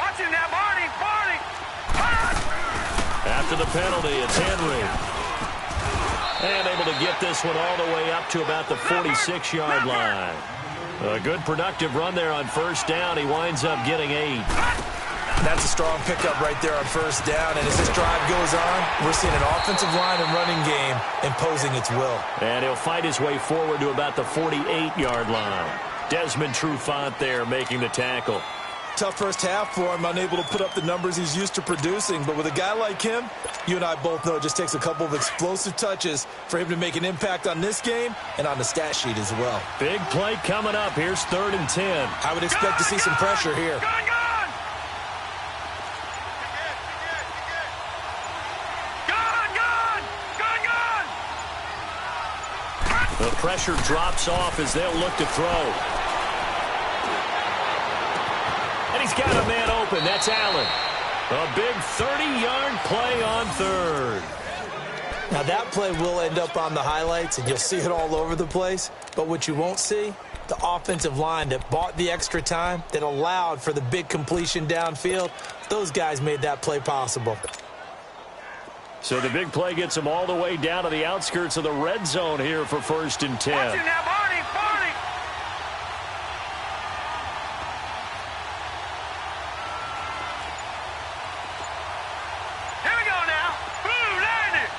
Watch him now, Barney. After the penalty, it's Henry. And able to get this one all the way up to about the 46-yard line. A good productive run there on first down. He winds up getting 8. That's a strong pickup right there on first down. And as this drive goes on, we're seeing an offensive line and running game imposing its will. And he'll fight his way forward to about the 48-yard line. Desmond Trufant there making the tackle. Tough first half for him, unable to put up the numbers he's used to producing. But with a guy like him, you and I both know it just takes a couple of explosive touches for him to make an impact on this game and on the stat sheet as well. Big play coming up. Here's 3rd and 10. I would expect to see some pressure here. The pressure drops off as they'll look to throw. And he's got a man open. That's Allen. A big 30-yard play on 3rd. Now that play will end up on the highlights, and you'll see it all over the place. But what you won't see, the offensive line that bought the extra time, that allowed for the big completion downfield, those guys made that play possible. So the big play gets him all the way down to the outskirts of the red zone here for 1st and 10. Watch him now, Barney. Here we go now. Blue Lightning.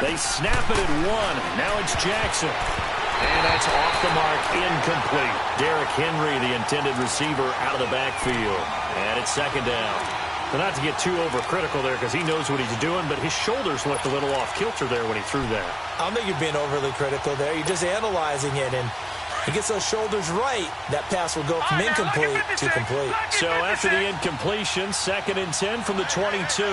They snap it at 1. Now it's Jackson. And that's off the mark, incomplete. Derrick Henry, the intended receiver, out of the backfield. And it's 2nd down. But not to get too overcritical there because he knows what he's doing, but his shoulders looked a little off kilter there when he threw that. I don't think you're being overly critical there. You're just analyzing it, and he gets those shoulders right. That pass will go from incomplete to complete. So after the incompletion, 2nd and 10 from the 22.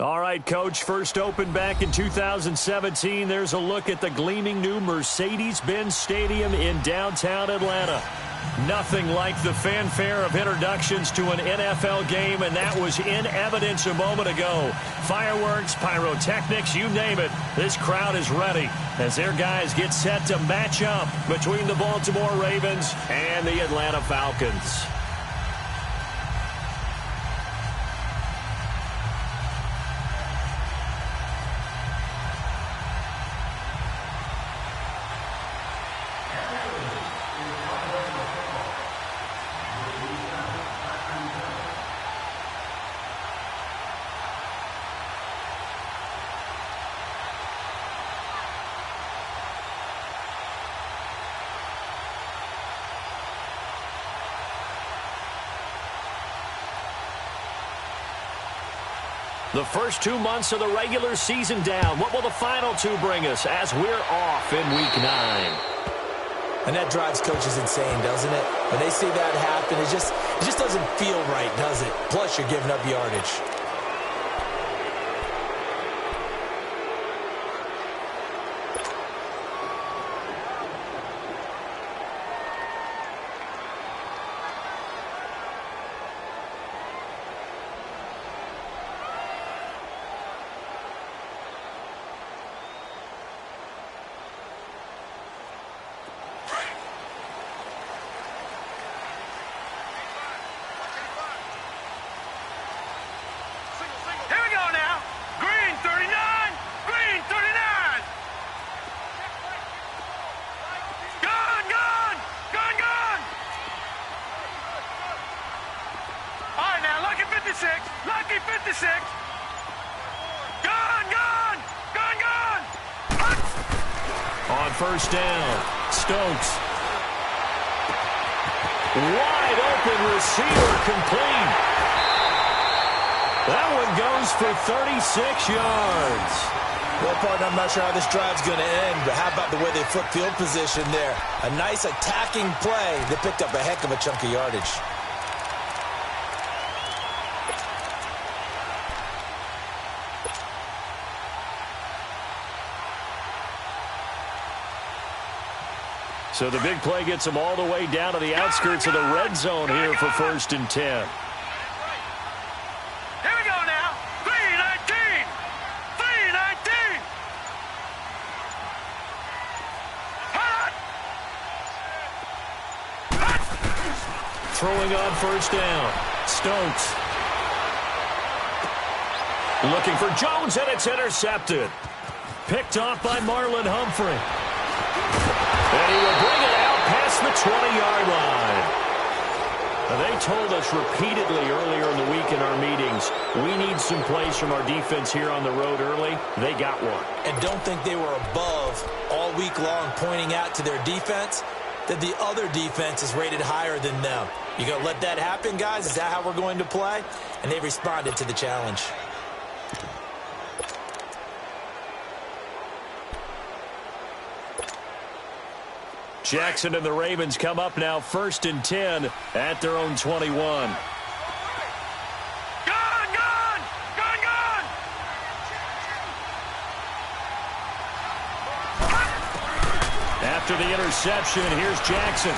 All right, Coach, first opened back in 2017. There's a look at the gleaming new Mercedes-Benz Stadium in downtown Atlanta. Nothing like the fanfare of introductions to an NFL game, and that was in evidence a moment ago. Fireworks, pyrotechnics, you name it. This crowd is ready as their guys get set to match up between the Baltimore Ravens and the Atlanta Falcons. The first 2 months of the regular season down. What will the final two bring us as we're off in Week 9? And that drives coaches insane, doesn't it? When they see that happen, it just doesn't feel right, does it? Plus, you're giving up yardage. Lucky 56. Gone. On first down, Stokes. Wide open receiver complete. That one goes for 36 yards. Well, partner, I'm not sure how this drive's going to end, but how about the way they flip field position there? A nice attacking play that picked up a heck of a chunk of yardage. So the big play gets them all the way down to the outskirts of the red zone here for 1st and 10. Here we go now. 3-19. Throwing on first down. Stokes. Looking for Jones, and it's intercepted. Picked off by Marlon Humphrey. And he will bring it out past the 20-yard line. Now, they told us repeatedly earlier in the week in our meetings, we need some plays from our defense here on the road early. They got one. And don't think they were above all week long pointing out to their defense that the other defense is rated higher than them. You going to let that happen, guys? Is that how we're going to play? And they responded to the challenge. Jackson and the Ravens come up now 1st and 10 at their own 21. Gone. After the interception, here's Jackson.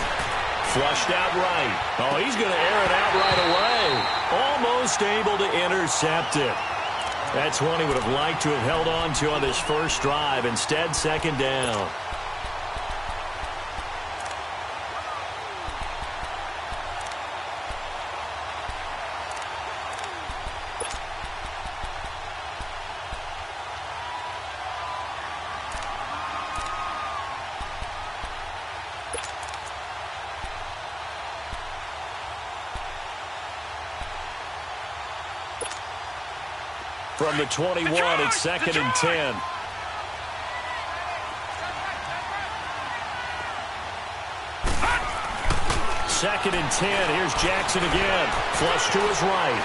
Flushed out right. Oh, he's going to air it out right away. Almost able to intercept it. That's one he would have liked to have held on to on this first drive. Instead, 2nd down. From the 21, it's 2nd and 10. Second and 10. Here's Jackson again. Flush to his right.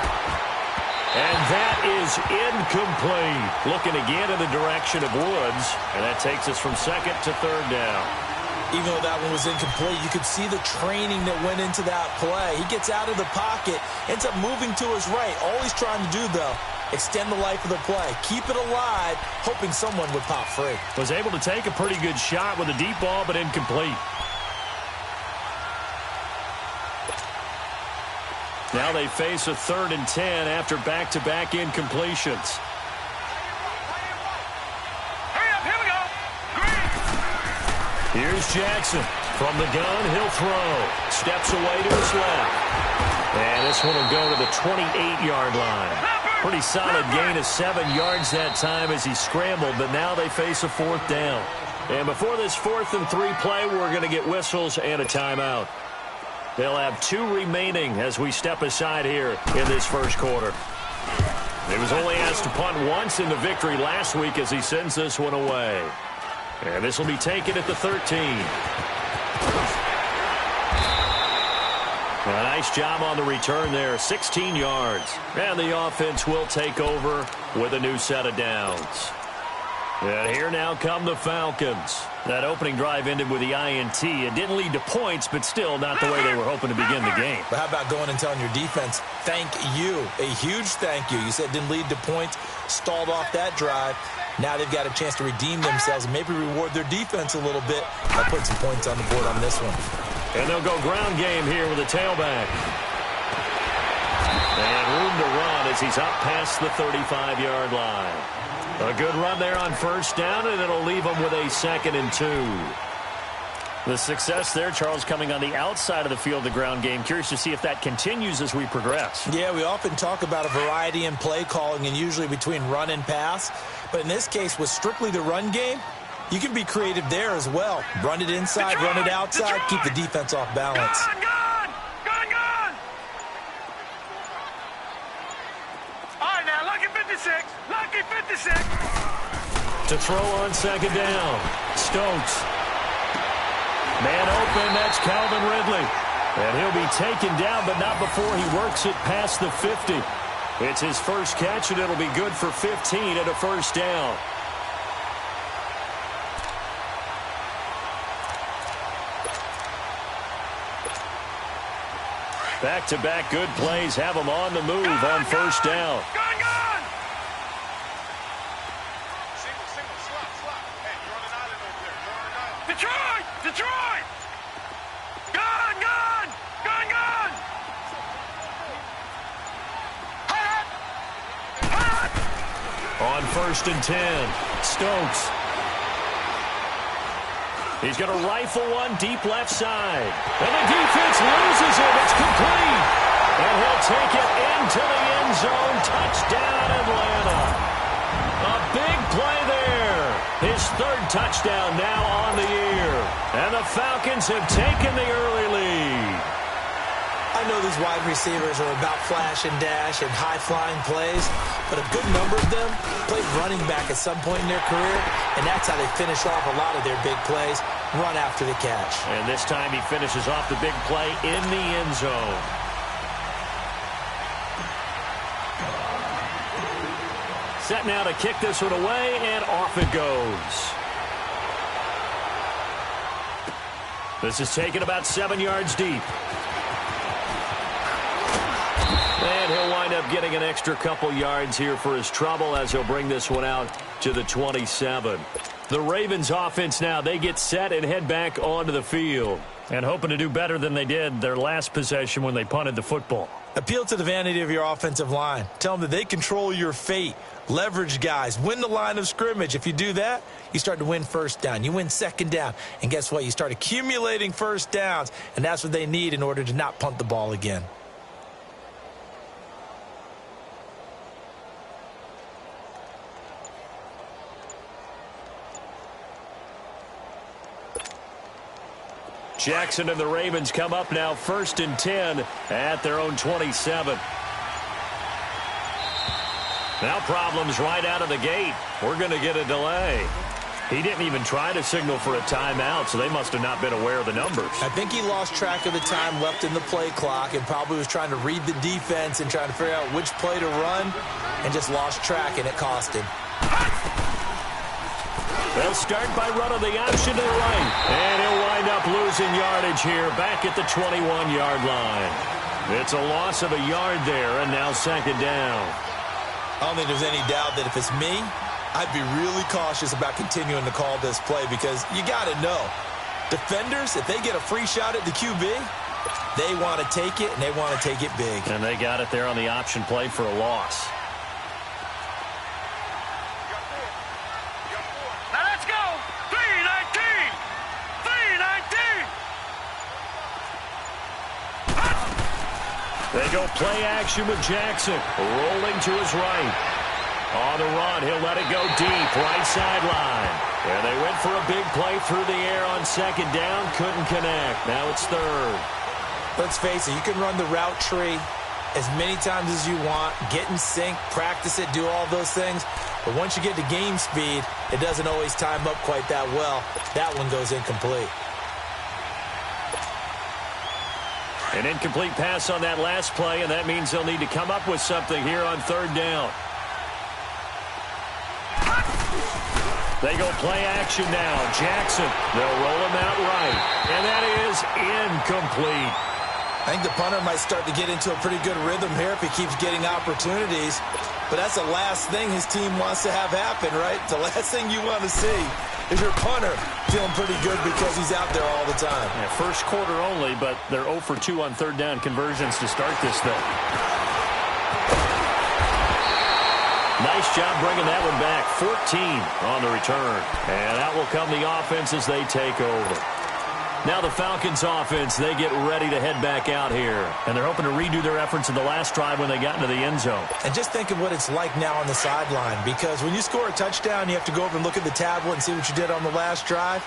And that is incomplete. Looking again in the direction of Woods. And that takes us from 2nd to 3rd down. Even though that one was incomplete, you could see the training that went into that play. He gets out of the pocket, ends up moving to his right. All he's trying to do, though, extend the life of the play, keep it alive, hoping someone would pop free. Was able to take a pretty good shot with a deep ball, but incomplete. Now they face a 3rd and 10 after back-to-back incompletions. Hurry up, here we go. Green. Here's Jackson. From the gun, he'll throw. Steps away to his left. And this one will go to the 28-yard line. Pretty solid gain of 7 yards that time as he scrambled, but now they face a 4th down. And before this 4th and 3 play, we're going to get whistles and a timeout. They'll have 2 remaining as we step aside here in this first quarter. He was only asked to punt once in the victory last week as he sends this one away. And this will be taken at the 13. A nice job on the return there, 16 yards. And the offense will take over with a new set of downs. And here now come the Falcons. That opening drive ended with the INT. It didn't lead to points, but still not the way they were hoping to begin the game. But how about going and telling your defense, thank you, a huge thank you. You said it didn't lead to points, stalled off that drive. Now they've got a chance to redeem themselves and maybe reward their defense a little bit by putting some points on the board on this one. And they'll go ground game here with a tailback. And room to run as he's up past the 35-yard line. A good run there on first down, and it'll leave him with a 2nd and 2. The success there, Charles, coming on the outside of the field, the ground game. Curious to see if that continues as we progress. Yeah, we often talk about a variety in play calling and usually between run and pass. But in this case, with strictly the run game, you can be creative there as well. Run it inside, run it outside, keep the defense off balance. Gone! All right, now, lucky 56. Lucky 56. To throw on 2nd down. Stokes. Man open, that's Calvin Ridley. And he'll be taken down, but not before he works it past the 50. It's his first catch, and it'll be good for 15 and a first down. Back-to-back good plays have him on the move on first down. Gone! Detroit! Gone! Hot! On 1st and 10, Stokes. He's going to rifle one deep left side. And the defense loses it. It's complete. And he'll take it into the end zone. Touchdown, Atlanta. A big play there. His 3rd touchdown now on the year. And the Falcons have taken the early lead. I know these wide receivers are about flash and dash and high-flying plays, but a good number of them played running back at some point in their career, and that's how they finish off a lot of their big plays, run after the catch. And this time he finishes off the big play in the end zone. Set now to kick this one away, and off it goes. This is taken about 7 yards deep. And he'll wind up getting an extra couple yards here for his trouble as he'll bring this one out to the 27. The Ravens offense now, they get set and head back onto the field. And hoping to do better than they did their last possession when they punted the football. Appeal to the vanity of your offensive line. Tell them that they control your fate. Leverage guys. Win the line of scrimmage. If you do that, you start to win first down. You win 2nd down. And guess what? You start accumulating first downs. And that's what they need in order to not punt the ball again. Jackson and the Ravens come up now 1st and 10 at their own 27. Now problems right out of the gate. We're going to get a delay. He didn't even try to signal for a timeout, so they must have not been aware of the numbers. I think he lost track of the time left in the play clock and probably was trying to read the defense and trying to figure out which play to run and just lost track, and it cost him. They'll start by running the option to the right. And he'll wind up losing yardage here back at the 21-yard line. It's a loss of a yard there, and now 2nd down. I don't think there's any doubt that if it's me, I'd be really cautious about continuing to call this play because you got to know, defenders, if they get a free shot at the QB, they want to take it, and they want to take it big. And they got it there on the option play for a loss. Now let's go. 319. 319. They go play action with Jackson, rolling to his right. On the run, he'll let it go deep, right sideline. And they went for a big play through the air on second down, couldn't connect. Now it's third. Let's face it, you can run the route tree as many times as you want, get in sync, practice it, do all those things. But once you get to game speed, it doesn't always time up quite that well. That one goes incomplete. An incomplete pass on that last play, and that means they'll need to come up with something here on third down. They go play action now. Jackson, they'll roll him out right. And that is incomplete. I think the punter might start to get into a pretty good rhythm here if he keeps getting opportunities. But that's the last thing his team wants to have happen, right? The last thing you want to see is your punter feeling pretty good because he's out there all the time. Yeah, first quarter only, but they're 0 for 2 on third down conversions to start this thing. Nice job bringing that one back. 14 on the return. And out will come the offense as they take over. Now the Falcons offense, they get ready to head back out here. And they're hoping to redo their efforts in the last drive when they got into the end zone. And just think of what it's like now on the sideline. Because when you score a touchdown, you have to go over and look at the tablet and see what you did on the last drive.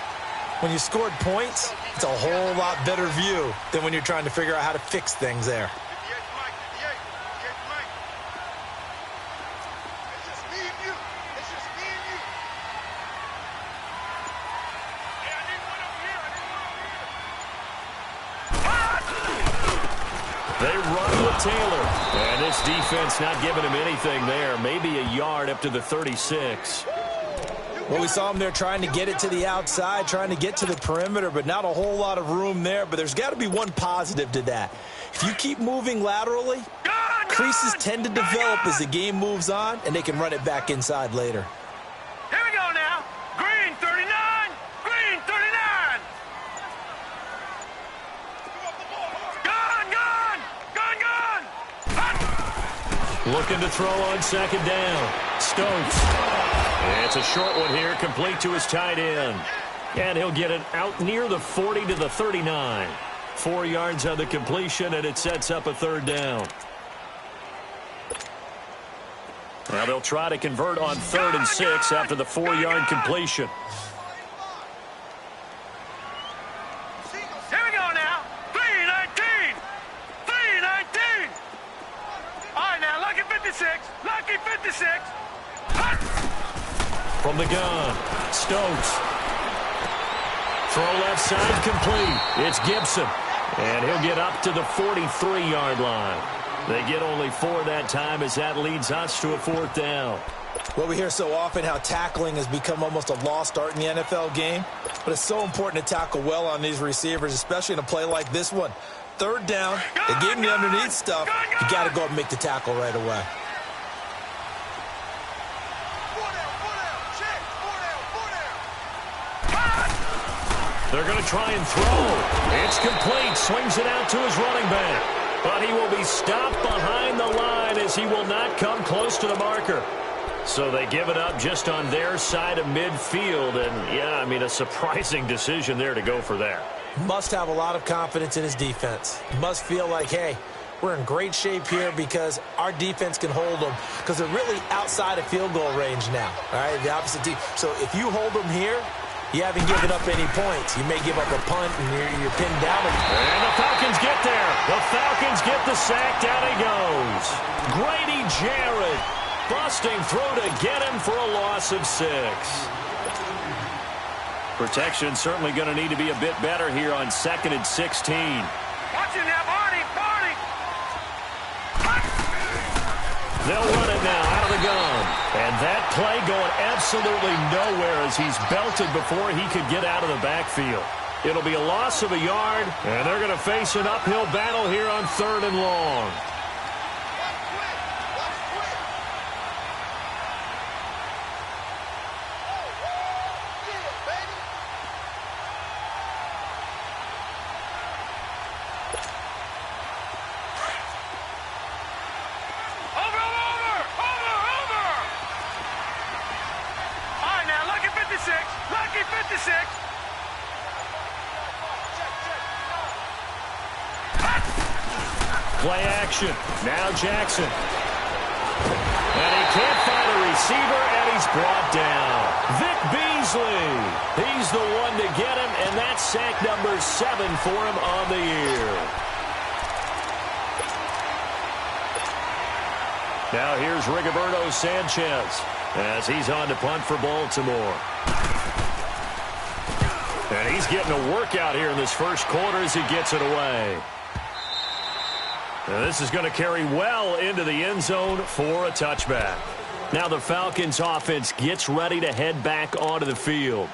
When you scored points, it's a whole lot better view than when you're trying to figure out how to fix things there. They run with Taylor. And this defense not giving him anything there. Maybe a yard up to the 36. Well, we saw him there trying to get it to the outside, trying to get to the perimeter, but not a whole lot of room there. But there's got to be one positive to that. If you keep moving laterally, creases tend to develop as the game moves on, and they can run it back inside later. Here we go now. Green 39. Green 39. Gone. Looking to throw on second down. Stokes. And it's a short one here, complete to his tight end. And he'll get it out near the 40 to the 39. 4 yards on the completion, and it sets up a third down. Now they'll try to convert on 3rd and 6 after the 4-yard completion. Here we go now. 319. 319. All right, now, lucky 56. Lucky 56. From the gun, Stokes. Throw left side complete. It's Gibson. And he'll get up to the 43-yard line. They get only 4 that time as that leads us to a 4th down. Well, we hear so often how tackling has become almost a lost art in the NFL game. But it's so important to tackle well on these receivers, especially in a play like this one. 3rd down, they gave him the underneath stuff. You got to go up and make the tackle right away. They're going to try and throw. It's complete. Swings it out to his running back. But he will be stopped behind the line as he will not come close to the marker. So they give it up just on their side of midfield. And, yeah, I mean, a surprising decision there to go for that. Must have a lot of confidence in his defense. Must feel like, hey, we're in great shape here because our defense can hold them because they're really outside of field goal range now. All right, the opposite team. So if you hold them here, you haven't given up any points. You may give up a punt, and you're pinned down. And the Falcons get there. The Falcons get the sack. Down he goes. Grady Jarrett busting through to get him for a loss of 6. Protection certainly going to need to be a bit better here on 2nd and 16. Watching that, Barney. They'll run it now out of the gun. And that play going absolutely nowhere as he's belted before he could get out of the backfield. It'll be a loss of a yard, and they're going to face an uphill battle here on 3rd and long. Play action. Now Jackson. And he can't find a receiver, and he's brought down. Vic Beasley. He's the one to get him, and that's sack number 7 for him on the year. Now here's Rigoberto Sanchez as he's on to punt for Baltimore. And he's getting a workout here in this first quarter as he gets it away. And this is going to carry well into the end zone for a touchback. Now the Falcons offense gets ready to head back onto the field.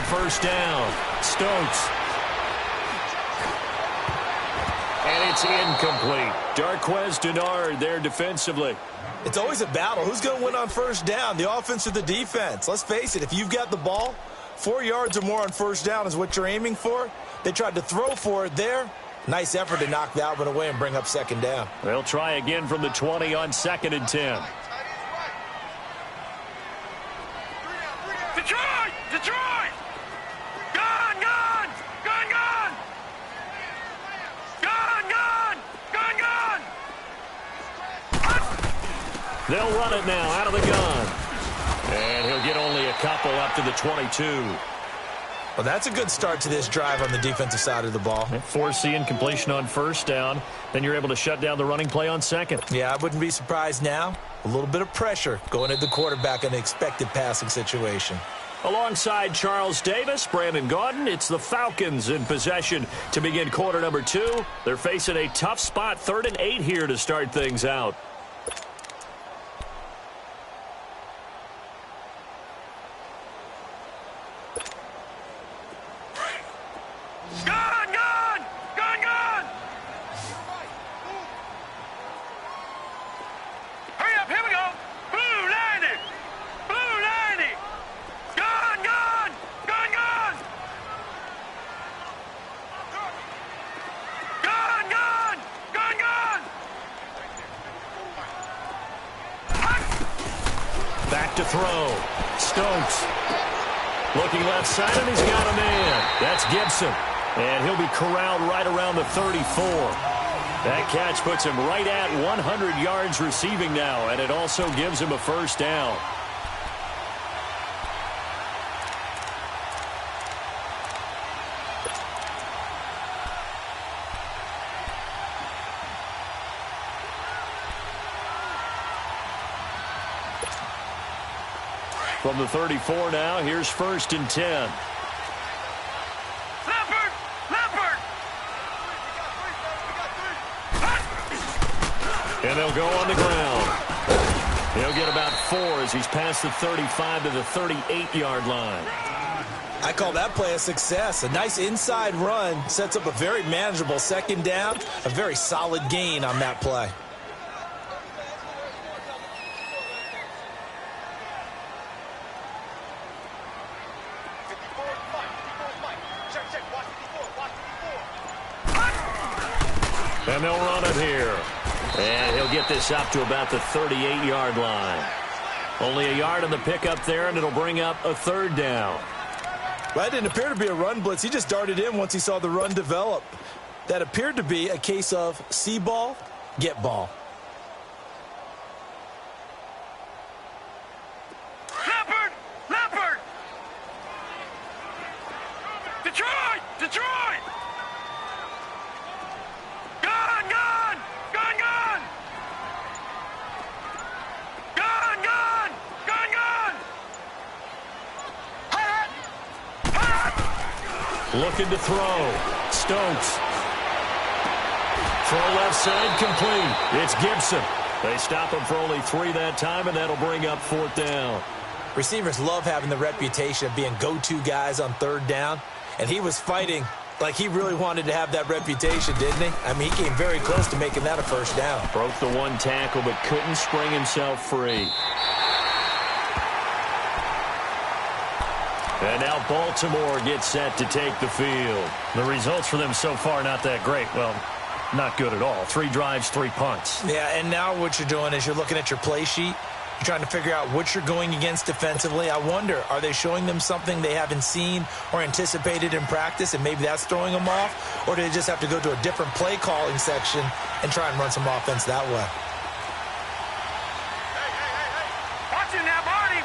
First down, Stokes. And it's incomplete. Darquez Denard there defensively. It's always a battle. Who's going to win on first down, the offense or the defense? Let's face it, if you've got the ball, 4 yards or more on first down is what you're aiming for. They tried to throw for it there. Nice effort to knock that one away and bring up second down. They'll try again from the 20 on 2nd and 10. Detroit! Detroit! Gun! Gun! Gun! Gun! Gun! Gun! Gun! Gun! They'll run it now out of the gun. And he'll get only a couple up to the 22. Well, that's a good start to this drive on the defensive side of the ball. Force the incompletion on first down. Then you're able to shut down the running play on second. Yeah, I wouldn't be surprised now. A little bit of pressure going at the quarterback in an expected passing situation. Alongside Charles Davis, Brandon Gaudin, it's the Falcons in possession to begin quarter number 2. They're facing a tough spot, 3rd and 8 here to start things out. Gun! Gun! Gun! Gun! Hurry up, here we go! Blue 90! Blue 90! Gun! Gun! Gun! Gun! Gun! Gun! Gun! Gun! Back to throw. Stokes. Looking left side, and he's got a man. That's Gibson. And he'll be corralled right around the 34. That catch puts him right at 100 yards receiving now, and it also gives him a first down. From the 34 now, here's 1st and 10. And they'll go on the ground. He'll get about 4 as he's past the 35 to the 38-yard line. I call that play a success. A nice inside run sets up a very manageable second down. A very solid gain on that play. And they'll run it here. And he'll get this up to about the 38-yard line. Only a yard on the pickup there, and it'll bring up a 3rd down. Well, that didn't appear to be a run blitz. He just darted in once he saw the run develop. That appeared to be a case of see ball, get ball. Leopard! Leopard! Detroit! Detroit! Gun! Gun! Gun! Gun! Gun! Gun! Gun! Gun! Hot! Hot! Looking to throw. Stokes. Throw left side complete. It's Gibson. They stop him for only 3 that time, and that'll bring up 4th down. Receivers love having the reputation of being go-to guys on 3rd down, and he was fighting like he really wanted to have that reputation, didn't he? I mean, he came very close to making that a first down. Broke the 1 tackle, but couldn't spring himself free. And now Baltimore gets set to take the field. The results for them so far not that great. Well, not good at all. 3 drives, 3 punts. Yeah, and now what you're doing is you're looking at your play sheet. You're trying to figure out what you're going against defensively. I wonder, are they showing them something they haven't seen or anticipated in practice, and maybe that's throwing them off? Or do they just have to go to a different play calling section and try and run some offense that way? Watch it now, Barney!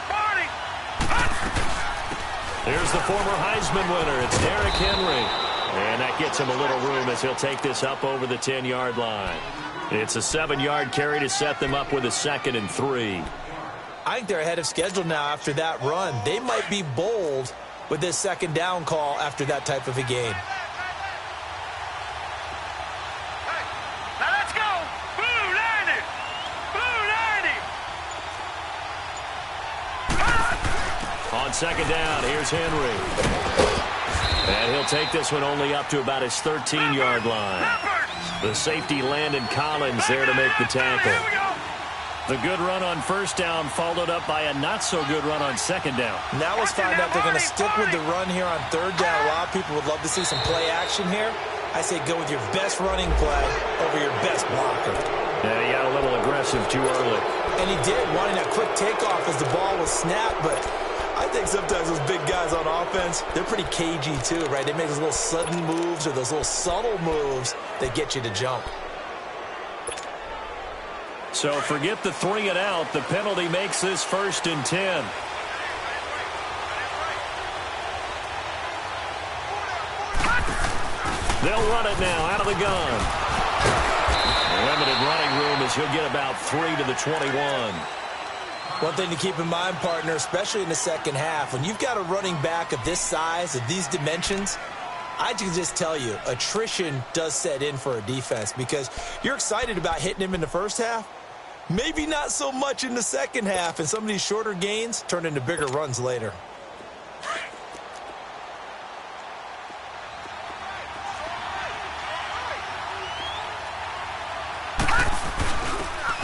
Here's the former Heisman winner. It's Derrick Henry. And that gets him a little room as he'll take this up over the 10-yard line. It's a 7-yard carry to set them up with a 2nd and 3. I think they're ahead of schedule now after that run. They might be bold with this 2nd down call after that type of a game. Now let's go! Blue 90! Blue 90! On 2nd down, here's Henry. And he'll take this one only up to about his 13-yard line. The safety Landon Collins there to make the tackle. The good run on 1st down followed up by a not-so-good run on 2nd down. Now let's find out they're going to stick with the run here on 3rd down. A lot of people would love to see some play action here. I say go with your best running play over your best blocker. And he got a little aggressive too early. And he did, wanting that quick takeoff as the ball was snapped, but I think sometimes those big guys on offense, they're pretty cagey too, right? They make those little sudden moves or those little subtle moves that get you to jump. So forget the 3 and out. The penalty makes this 1st and 10. They'll run it now out of the gun. Limited running room as he'll get about 3 to the 21. One thing to keep in mind, partner, especially in the 2nd half, when you've got a running back of this size, of these dimensions, I can just tell you, attrition does set in for a defense because you're excited about hitting him in the 1st half. Maybe not so much in the 2nd half, and some of these shorter gains turn into bigger runs later.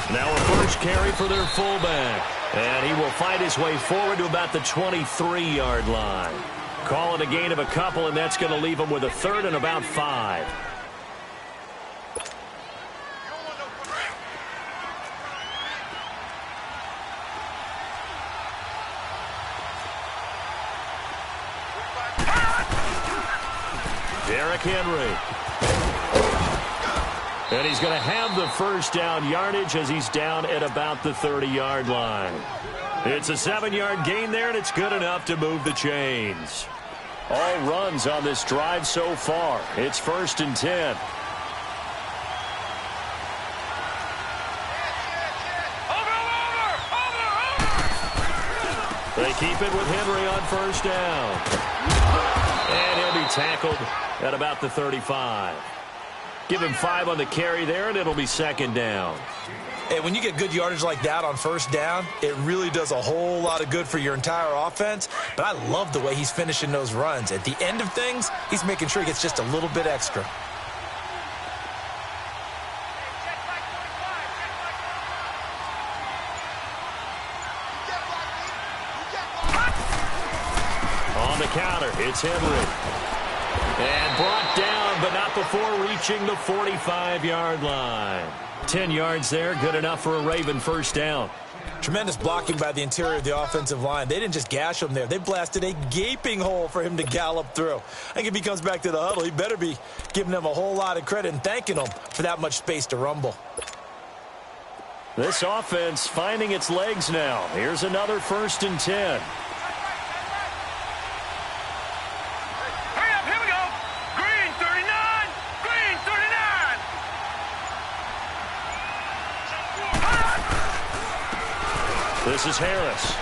Now a first carry for their fullback. And he will fight his way forward to about the 23-yard line. Call it a gain of a couple, and that's going to leave him with a 3rd and about 5. Derrick Henry. And he's going to have the 1st down yardage as he's down at about the 30-yard line. It's a 7-yard gain there, and it's good enough to move the chains. All runs on this drive so far. It's 1st and 10. They keep it with Henry on 1st down. And he'll be tackled at about the 35. Give him 5 on the carry there, and it'll be 2nd down. Hey, when you get good yardage like that on 1st down, it really does a whole lot of good for your entire offense. But I love the way he's finishing those runs. At the end of things, he's making sure he gets just a little bit extra. On the counter, it's Henry. And brought down, but not before reaching the 45-yard line. 10 yards there, good enough for a Raven 1st down. Tremendous blocking by the interior of the offensive line. They didn't just gash him there. They blasted a gaping hole for him to gallop through. I think if he comes back to the huddle, he better be giving them a whole lot of credit and thanking them for that much space to rumble. This offense finding its legs now. Here's another 1st and 10. This is Harris.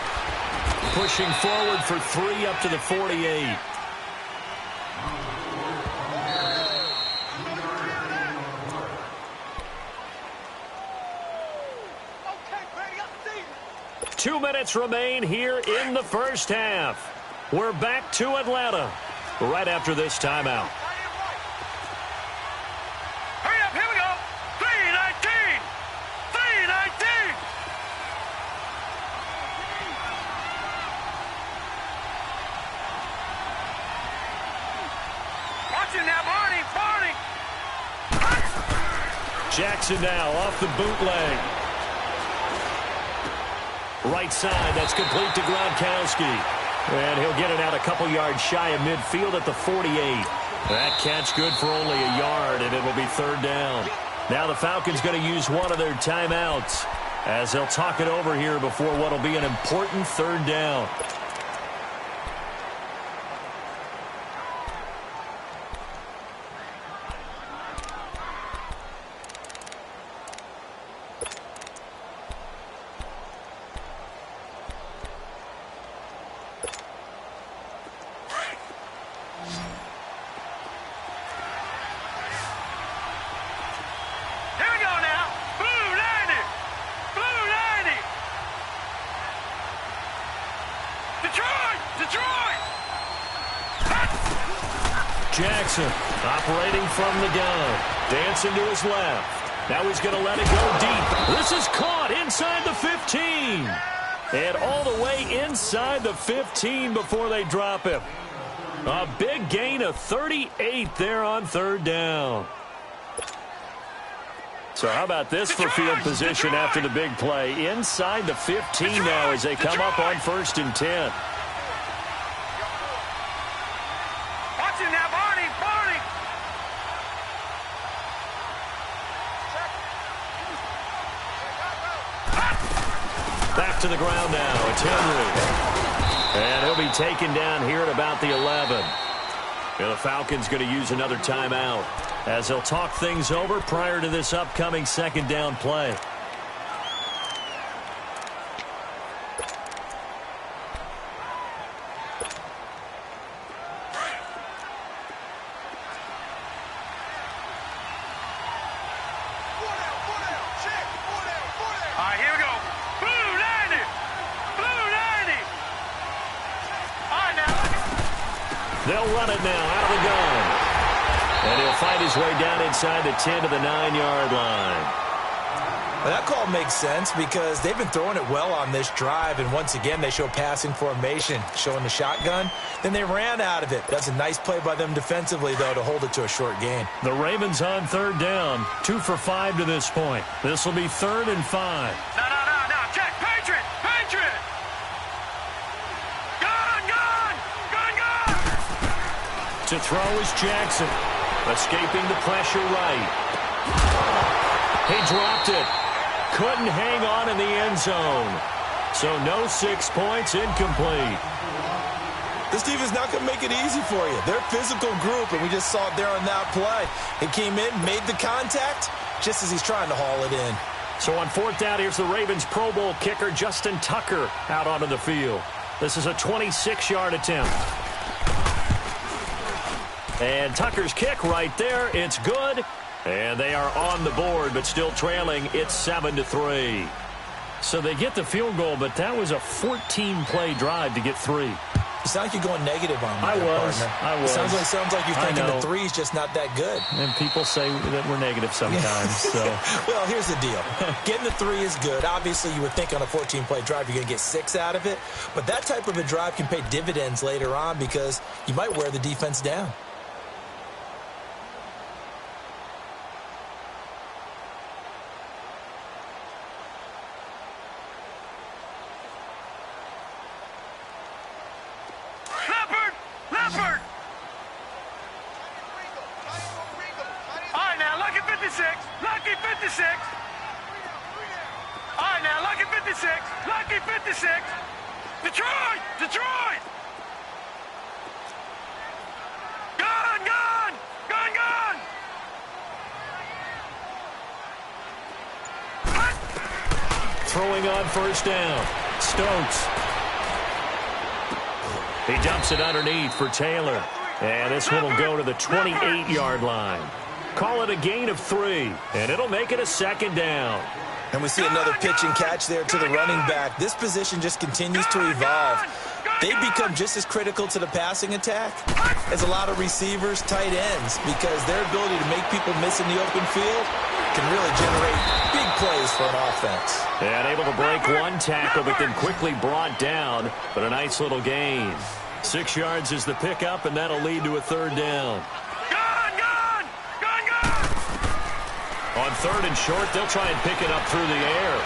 Pushing forward for 3 up to the 48. Two minutes remain here in the 1st half. We're back to Atlanta right after this timeout. Hurry up, here we go. 3:19. 3:19. Watch it now, Barney. Jackson now off the bootleg. Right side, that's complete to Gronkowski. And he'll get it out a couple yards shy of midfield at the 48. That catch good for only a yard, and it will be third down. Now the Falcons going to use one of their timeouts as they'll talk it over here before what will be an important third down. Jackson operating from the gun. Dancing to his left. Now he's going to let it go deep. This is caught inside the 15. And all the way inside the 15 before they drop him. A big gain of 38 there on third down. So how about this for field position after the big play? Inside the 15 now as they come up on 1st and 10. Back to the ground now. It's Henry. And he'll be taken down here at about the 11. And the Falcons going to use another timeout as they'll talk things over prior to this upcoming second down play. They'll run it now out of the gun. And he'll fight his way down inside the 10 to the 9-yard line. Well, that call makes sense because they've been throwing it well on this drive, and once again they show passing formation, showing the shotgun. Then they ran out of it. That's a nice play by them defensively, though, to hold it to a short gain. The Ravens on third down, 2 for 5 to this point. This will be 3rd and 5. No. Check. Patriot. To throw is Jackson. Escaping the pressure right. He dropped it. Couldn't hang on in the end zone. So no 6 points, incomplete. This team is not going to make it easy for you. They're a physical group, and we just saw it there on that play. He came in, made the contact, just as he's trying to haul it in. So on 4th down, here's the Ravens Pro Bowl kicker, Justin Tucker, out onto the field. This is a 26-yard attempt. And Tucker's kick right there. It's good. And they are on the board, but still trailing. It's 7-3. So they get the field goal, but that was a 14-play drive to get 3. You sound like you're going negative on me. I was. It sounds like you're thinking the 3's just not that good. And people say that we're negative sometimes. So. Well, here's the deal. Getting the 3 is good. Obviously, you would think on a 14-play drive you're going to get 6 out of it. But that type of a drive can pay dividends later on because you might wear the defense down. Leopard! All right, now, Lucky 56. Lucky 56. All right, now, Lucky 56. Lucky 56. Detroit! Gun! Throwing on 1st down. Stokes. He dumps it underneath for Taylor. And this one will go to the 28-yard line. Call it a gain of 3, and it'll make it a 2nd down. And we see another pitch and catch there to the running back. This position just continues to evolve. They become just as critical to the passing attack as a lot of receivers, tight ends, because their ability to make people miss in the open field can really generate big plays for an offense. And able to break one tackle, but then quickly brought down, but a nice little gain. 6 yards is the pickup, and that'll lead to a 3rd down. On 3rd and short, they'll try and pick it up through the air.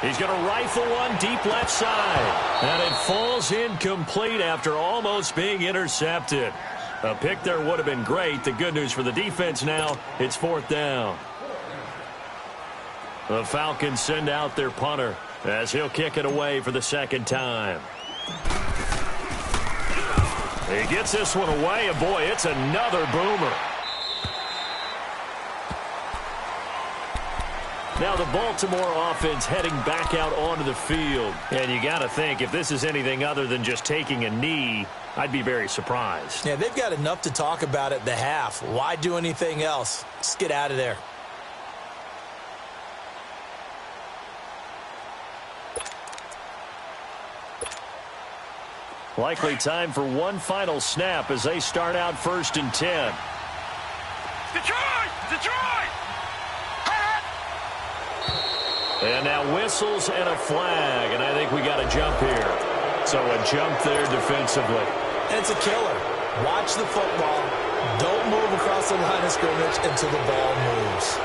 He's going to rifle one deep left side. And it falls incomplete after almost being intercepted. A pick there would have been great. The good news for the defense now, it's 4th down. The Falcons send out their punter as he'll kick it away for the 2nd time. He gets this one away, and boy, it's another boomer. Now the Baltimore offense heading back out onto the field. And you got to think, if this is anything other than just taking a knee, I'd be very surprised. Yeah, they've got enough to talk about at the half. Why do anything else? Just get out of there. Likely time for one final snap as they start out 1st and 10. Detroit! Detroit! And now whistles and a flag, and I think we got a jump here. So a jump there defensively. And it's a killer. Watch the football. Don't move across the line of scrimmage until the ball moves.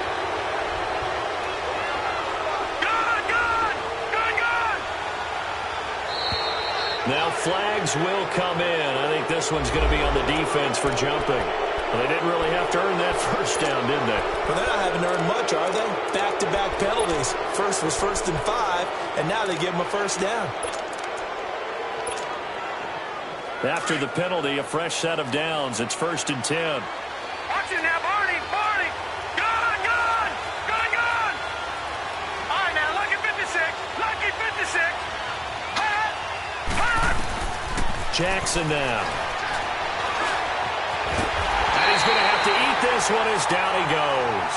Now flags will come in. I think this one's going to be on the defense for jumping. Well, they didn't really have to earn that 1st down, did they? Well, they're not having to earn much, are they? Back-to-back penalties. First was 1st and 5, and now they give them a 1st down. After the penalty, a fresh set of downs. It's 1st and 10. Watch it now, Barney! Barney! Gun! Gun! Gun! Gun! All right, now, lucky 56! Lucky 56! Jackson now. And he's going to have to eat this one as down he goes.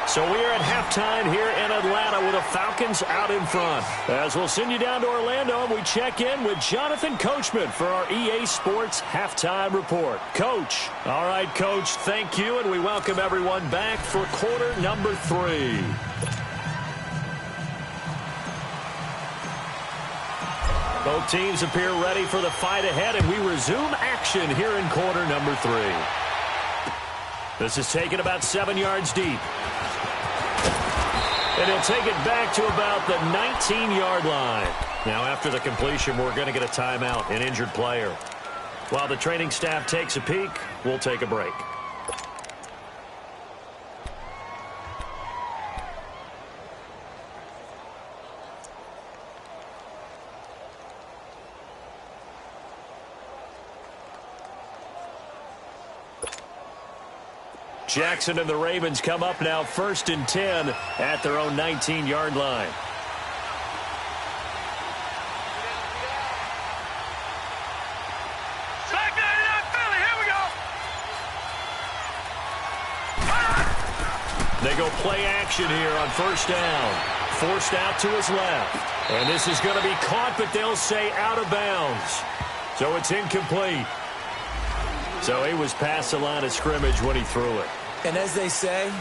So we are at halftime here in Atlanta with the Falcons out in front. As we'll send you down to Orlando, and we check in with Jonathan Coachman for our EA Sports Halftime Report. Coach. All right, Coach, thank you, and we welcome everyone back for quarter number 3. Both teams appear ready for the fight ahead, and we resume action here in quarter number 3. This is taken about 7 yards deep. And he'll take it back to about the 19-yard line. Now, after the completion, we're going to get a timeout, an injured player. While the training staff takes a peek, we'll take a break. Jackson and the Ravens come up now 1st and 10 at their own 19-yard line. They go play action here on 1st down. Forced out to his left. And this is going to be caught, but they'll say out of bounds. So it's incomplete. So he was past the line of scrimmage when he threw it. And as they say,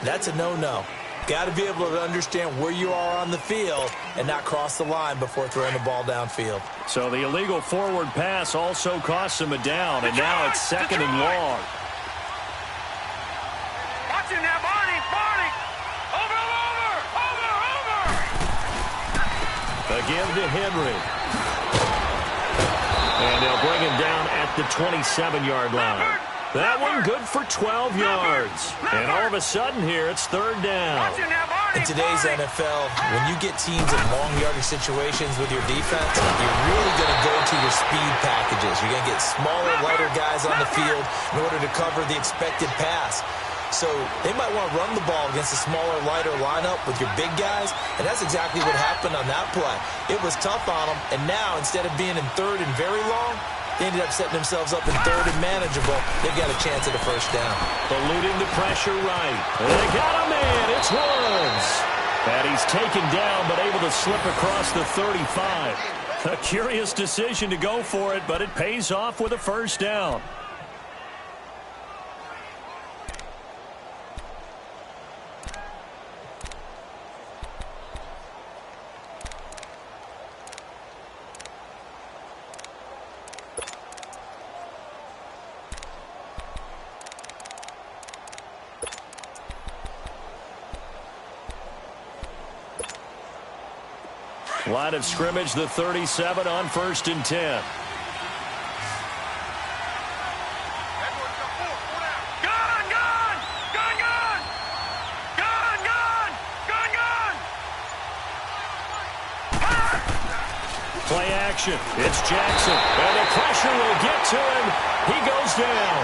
that's a no-no. Got to be able to understand where you are on the field and not cross the line before throwing the ball downfield. So the illegal forward pass also costs him a down, and now it's 2nd and long. Watch it now, Barney! Barney! Over! A give to Henry. And they'll bring him down at the 27-yard line. That one good for 12 yards. And all of a sudden here, it's 3rd down. In today's NFL, when you get teams in long yardage situations with your defense, you're really going to go to your speed packages. You're going to get smaller, lighter guys on the field in order to cover the expected pass. So they might want to run the ball against a smaller, lighter lineup with your big guys, and that's exactly what happened on that play. It was tough on them, and now instead of being in 3rd and very long, they ended up setting themselves up in 3rd and manageable. They've got a chance at a 1st down. Eluding the pressure right. And they got a man. It's Woods. And he's taken down, but able to slip across the 35. A curious decision to go for it, but it pays off with a 1st down. Line of scrimmage, the 37 on 1st and 10. Play action. It's Jackson. And the pressure will get to him. He goes down.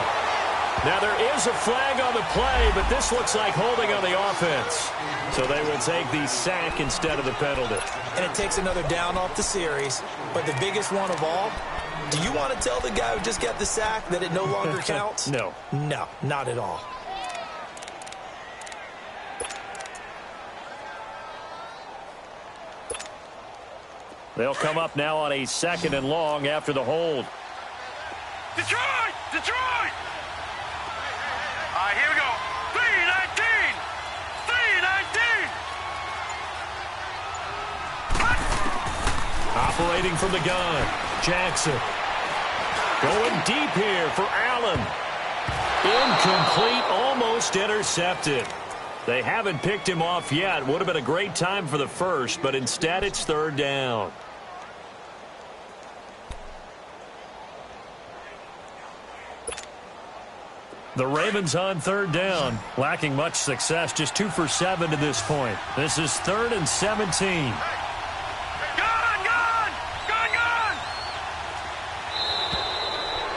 Now there is a flag on the play, but this looks like holding on the offense. So they will take the sack instead of the penalty. And it takes another down off the series. But the biggest one of all, do you want to tell the guy who just got the sack that it no longer counts? No. No, not at all. They'll come up now on a 2nd and long after the hold. Detroit! Detroit! All right, here we go. 3-19! 3-19! Operating from the gun, Jackson. Going deep here for Allen. Incomplete, almost intercepted. They haven't picked him off yet. Would have been a great time for the first, but instead it's 3rd down. The Ravens on 3rd down, lacking much success, just 2 for 7 to this point. This is 3rd and 17.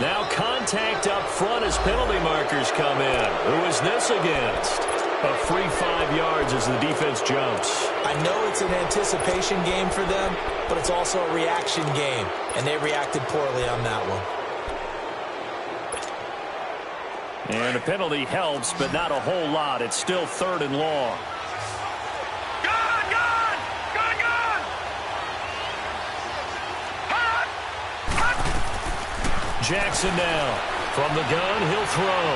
Now contact up front as penalty markers come in. Who is this against? A free 5 yards as the defense jumps. I know it's an anticipation game for them, but it's also a reaction game, and they reacted poorly on that one. And a penalty helps, but not a whole lot. It's still 3rd and long. Jackson now. From the gun, he'll throw.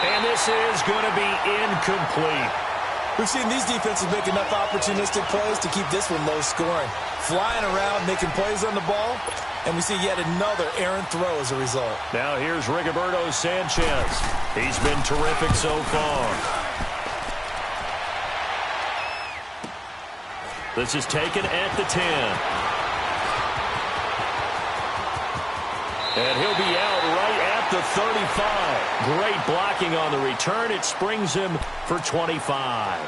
And this is going to be incomplete. We've seen these defenses make enough opportunistic plays to keep this one low scoring. Flying around, making plays on the ball, and we see yet another errant throw as a result. Now here's Rigoberto Sanchez. He's been terrific so far. This is taken at the 10. And he'll be out right at the 35. Great blocking on the return. It springs him for 25.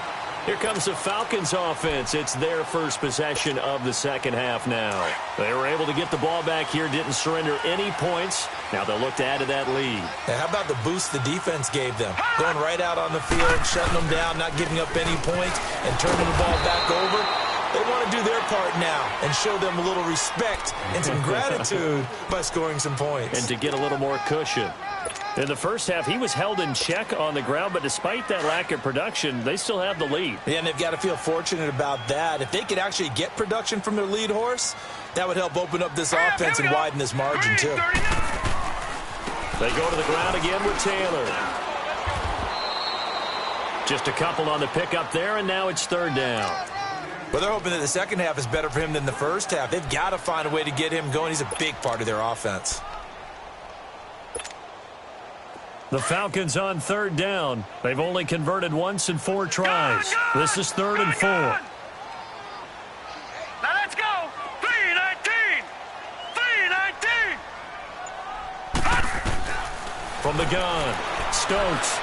Here comes the Falcons offense. It's their first possession of the second half now. They were able to get the ball back here, didn't surrender any points. Now they'll look to add to that lead. Now, how about the boost the defense gave them? Going right out on the field, shutting them down, not giving up any points, and turning the ball back over. They want to do their part now and show them a little respect and some gratitude by scoring some points. And to get a little more cushion. In the first half, he was held in check on the ground, but despite that lack of production, they still have the lead. Yeah, and they've got to feel fortunate about that. If they could actually get production from their lead horse, that would help open up this offense and widen this margin, too. They go to the ground again with Taylor. Just a couple on the pickup there, and now it's 3rd down. Well, they're hoping that the second half is better for him than the first half. They've got to find a way to get him going. He's a big part of their offense. The Falcons on 3rd down. They've only converted once in 4 tries. This is 3rd and 4. Now let's go. 3-19. 3-19. From the gun, Stokes.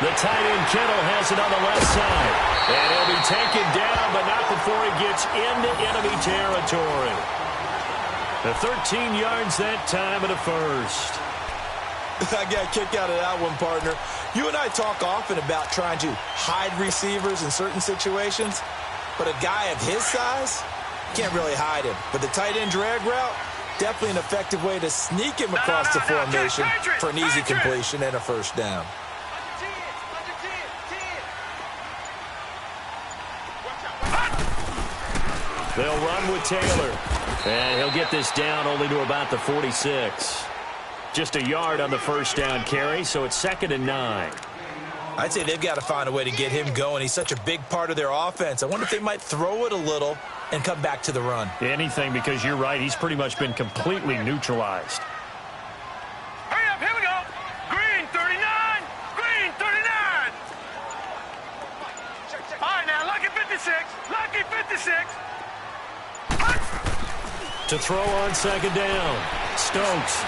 The tight end Kittle has it on the left side. And he'll be taken down, but not before he gets into enemy territory. The 13 yards that time and a first. I got a kick out of that one, partner. You and I talk often about trying to hide receivers in certain situations, but a guy of his size can't really hide him. But the tight end drag route, definitely an effective way to sneak him across the formation for an easy completion and a first down. They'll run with Taylor. And he'll get this down only to about the 46. Just a yard on the first down carry, so it's 2nd and 9. I'd say they've got to find a way to get him going. He's such a big part of their offense. I wonder if they might throw it a little and come back to the run. Anything, because you're right. He's pretty much been completely neutralized. Hurry up, here we go. Green 39. Green 39. All right, now, lucky 56. Lucky 56. to throw on second down. Stokes.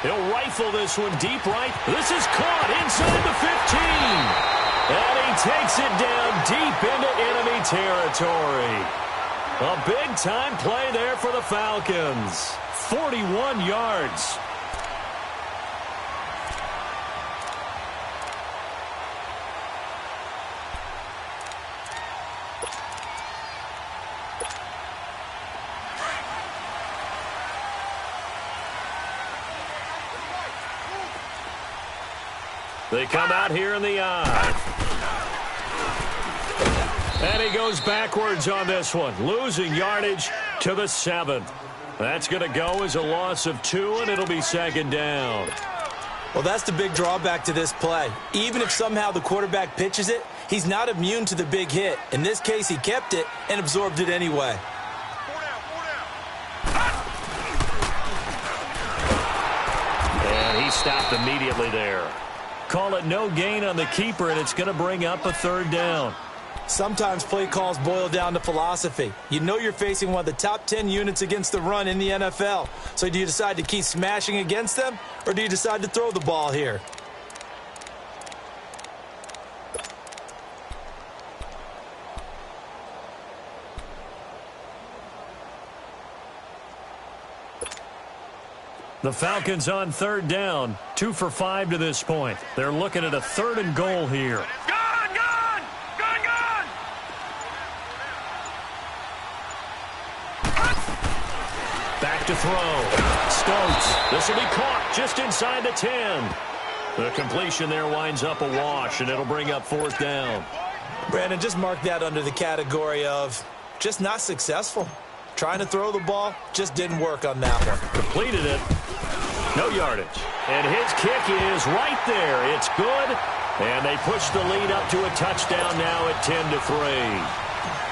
He'll rifle this one deep right. This is caught inside the 15. And he takes it down deep into enemy territory. A big-time play there for the Falcons. 41 yards. They come out here in the eye. And he goes backwards on this one, losing yardage to the 7th. That's going to go as a loss of 2, and it'll be second down. Well, that's the big drawback to this play. Even if somehow the quarterback pitches it, he's not immune to the big hit. In this case, he kept it and absorbed it anyway. And he stopped immediately there. Call it no gain on the keeper, and it's going to bring up a third down. Sometimes play calls boil down to philosophy. You know you're facing one of the top 10 units against the run in the NFL. So do you decide to keep smashing against them, or do you decide to throw the ball here? The Falcons on third down, 2 for 5 to this point. They're looking at a 3rd and goal here. Back to throw. Stokes. This will be caught just inside the 10. The completion there winds up a wash, and it'll bring up 4th down. Brandon, just mark that under the category of just not successful. Trying to throw the ball just didn't work on that one. Completed it. No yardage. And his kick is right there. It's good. And they push the lead up to a touchdown now at 10-3.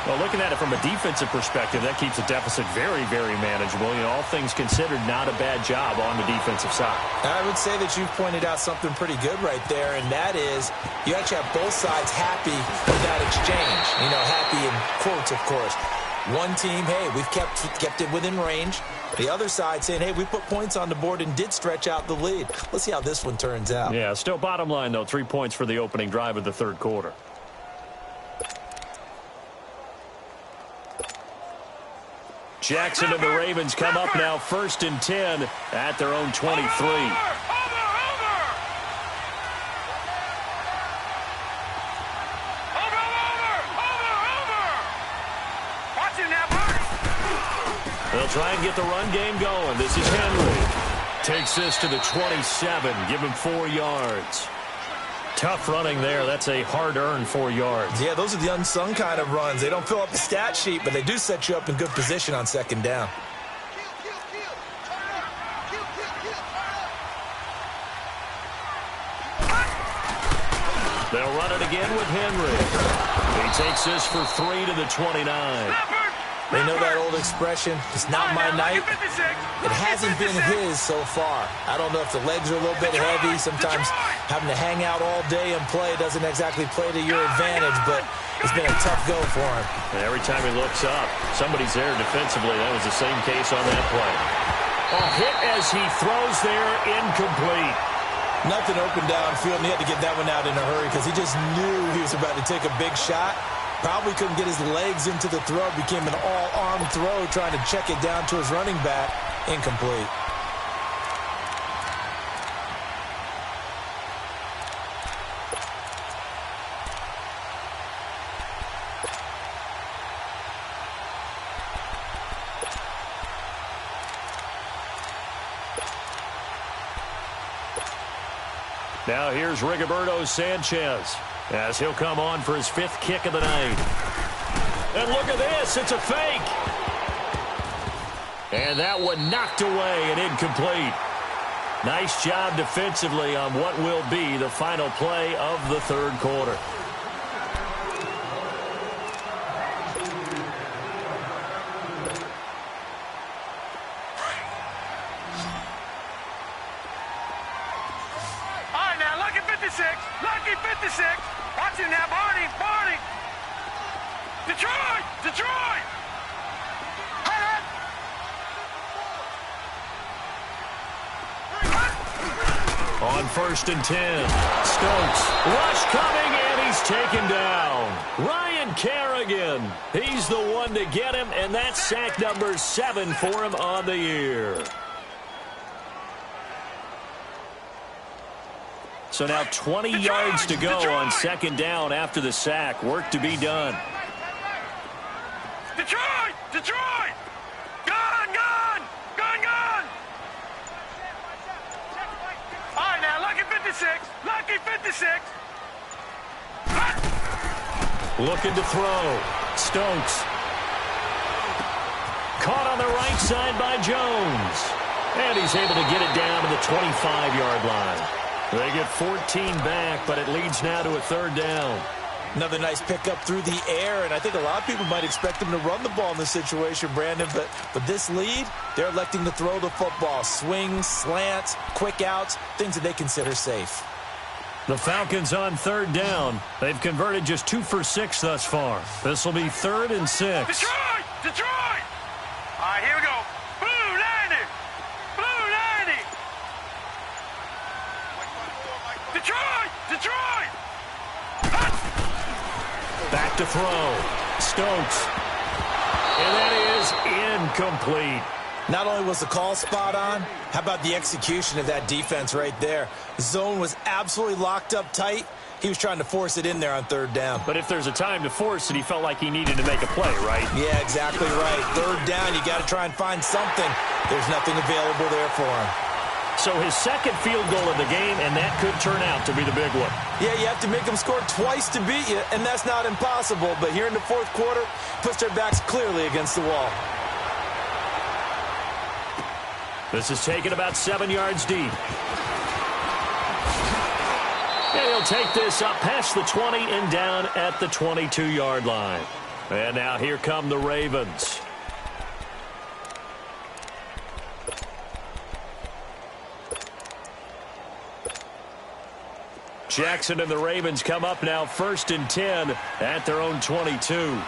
Well, looking at it from a defensive perspective, that keeps the deficit very, very manageable. You know, all things considered, not a bad job on the defensive side. I would say that you've pointed out something pretty good right there, and that is you actually have both sides happy with that exchange. You know, happy in quotes, of course. One team, hey, we've kept it within range. The other side saying, hey, we put points on the board and did stretch out the lead. Let's see how this one turns out. Yeah, still bottom line, though, 3 points for the opening drive of the third quarter. Jackson and the Ravens come up now 1st and 10 at their own 23. They'll try and get the run game going. This is Henry. Takes this to the 27. Give him 4 yards. Tough running there. That's a hard-earned 4 yards. Yeah, those are the unsung kind of runs. They don't fill up the stat sheet, but they do set you up in good position on second down. They'll run it again with Henry. He takes this for 3 to the 29. They know that old expression, it's not my night. It hasn't been his so far. I don't know if the legs are a little bit heavy. Sometimes having to hang out all day and play doesn't exactly play to your advantage, but it's been a tough go for him. And every time he looks up, somebody's there defensively. That was the same case on that play. A hit as he throws there, incomplete. Nothing open downfield, and he had to get that one out in a hurry because he just knew he was about to take a big shot. Probably couldn't get his legs into the throw. Became an all-arm throw trying to check it down to his running back. Incomplete. Now here's Rigoberto Sanchez as he'll come on for his 5th kick of the night. And look at this, it's a fake. And that one knocked away and incomplete. Nice job defensively on what will be the final play of the third quarter. Lucky 56. Watch him now, Barney. Detroit. On 1st and 10. Stokes. Rush coming, and he's taken down. Ryan Kerrigan. He's the one to get him, and that's sack number 7 for him on the year. So now 20 yards to go on 2nd down after the sack. Work to be done. Detroit! Detroit! Gun! Gun! Gun! Gun! All right, now, lucky 56. Lucky 56. Looking to throw. Stokes. Caught on the right side by Jones. And he's able to get it down to the 25-yard line. They get 14 back, but it leads now to a 3rd down. Another nice pickup through the air, and I think a lot of people might expect them to run the ball in this situation, Brandon, but this lead, they're electing to throw the football. Swings, slants, quick outs, things that they consider safe. The Falcons on 3rd down. They've converted just 2 for 6 thus far. This will be 3rd and 6. Detroit! Detroit! All right, here we go. Blue 90! Blue 90! Detroit! Detroit! Back to throw. Stokes. And that is incomplete. Not only was the call spot on, how about the execution of that defense right there? The zone was absolutely locked up tight. He was trying to force it in there on 3rd down. But if there's a time to force it, he felt like he needed to make a play, right? Yeah, exactly right. 3rd down, you got to try and find something. There's nothing available there for him. So his 2nd field goal of the game, and that could turn out to be the big one. Yeah, you have to make them score twice to beat you, and that's not impossible. But here in the 4th quarter, puts their backs clearly against the wall. This is taken about 7 yards deep. And he'll take this up past the 20 and down at the 22-yard line. And now here come the Ravens. Jackson and the Ravens come up now 1st and 10 at their own 22. Hurry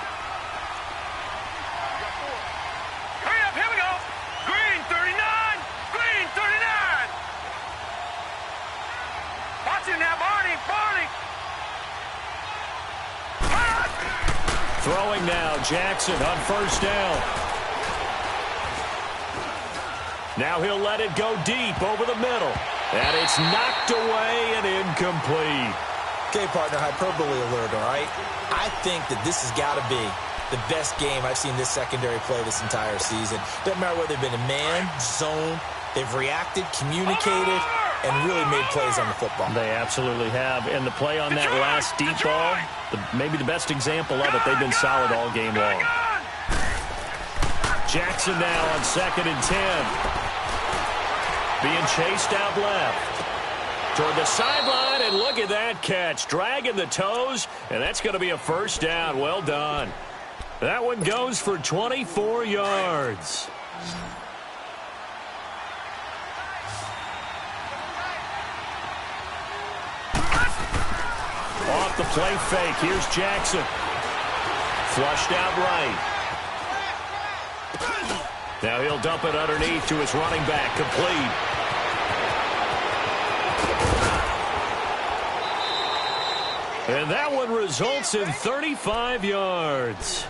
up, here we go. Green 39. Green 39. Watch it now, Barney. Barney. Throwing now, Jackson on 1st down. Now he'll let it go deep over the middle. And it's knocked away and incomplete. Okay, partner, hyperbole alert, all right? I think that this has got to be the best game I've seen this secondary play this entire season. Doesn't matter whether they've been in man, zone, they've reacted, communicated, and really made plays on the football. They absolutely have. And the play on that last deep ball, maybe the best example of it, they've been solid all game long. Jackson now on 2nd and 10. Being chased out left. Toward the sideline, and look at that catch. Dragging the toes, and that's going to be a 1st down. Well done. That one goes for 24 yards. Off the play fake, here's Jackson. Flushed out right. Now he'll dump it underneath to his running back, complete. And that one results in 35 yards.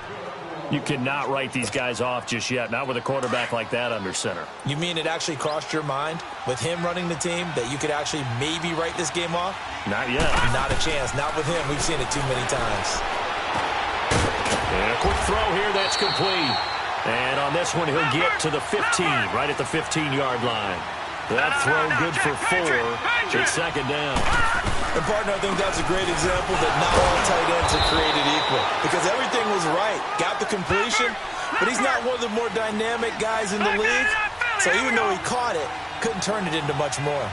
You cannot write these guys off just yet, not with a quarterback like that under center. You mean it actually crossed your mind with him running the team that you could actually maybe write this game off? Not yet. Not a chance. Not with him. We've seen it too many times. And a quick throw here, that's complete. And on this one, he'll get to the 15, right at the 15-yard line. That throw good for 4. It's 2nd down. And, partner, I think that's a great example that not all tight ends are created equal. Because everything was right. Got the completion, but he's not one of the more dynamic guys in the league. So even though he caught it, couldn't turn it into much more.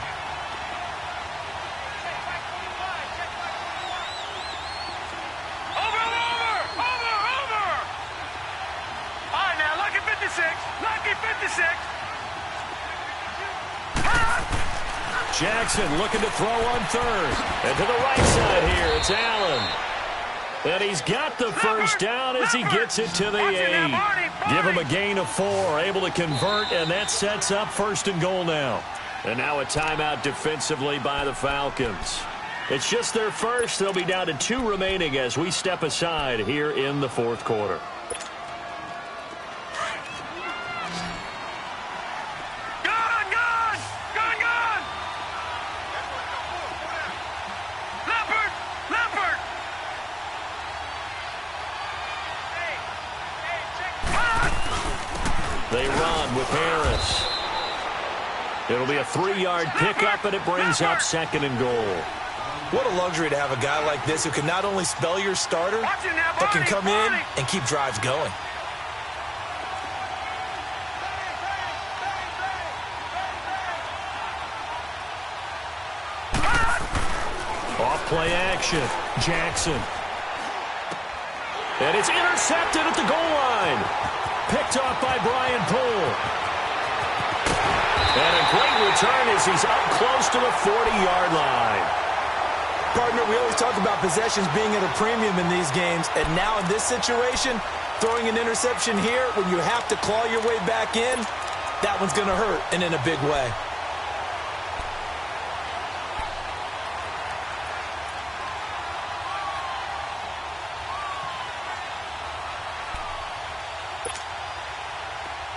Lucky 56. Jackson looking to throw on 3rd. And to the right side here, it's Allen. And he's got the 1st down as he gets it to the 8. Give him a gain of 4, able to convert, and that sets up 1st and goal now. And now a timeout defensively by the Falcons. It's just their first. They'll be down to 2 remaining as we step aside here in the fourth quarter. They run with Harris. It'll be a 3-yard pickup, and it brings up 2nd and goal. What a luxury to have a guy like this who can not only spell your starter, but can come in and keep drives going. Off play action. Jackson. And it's intercepted at the goal line. Picked off by Brian Poole. And a great return as he's up close to the 40-yard line. Partner, we always talk about possessions being at a premium in these games, and now in this situation, throwing an interception here when you have to claw your way back in, that one's going to hurt, and in a big way.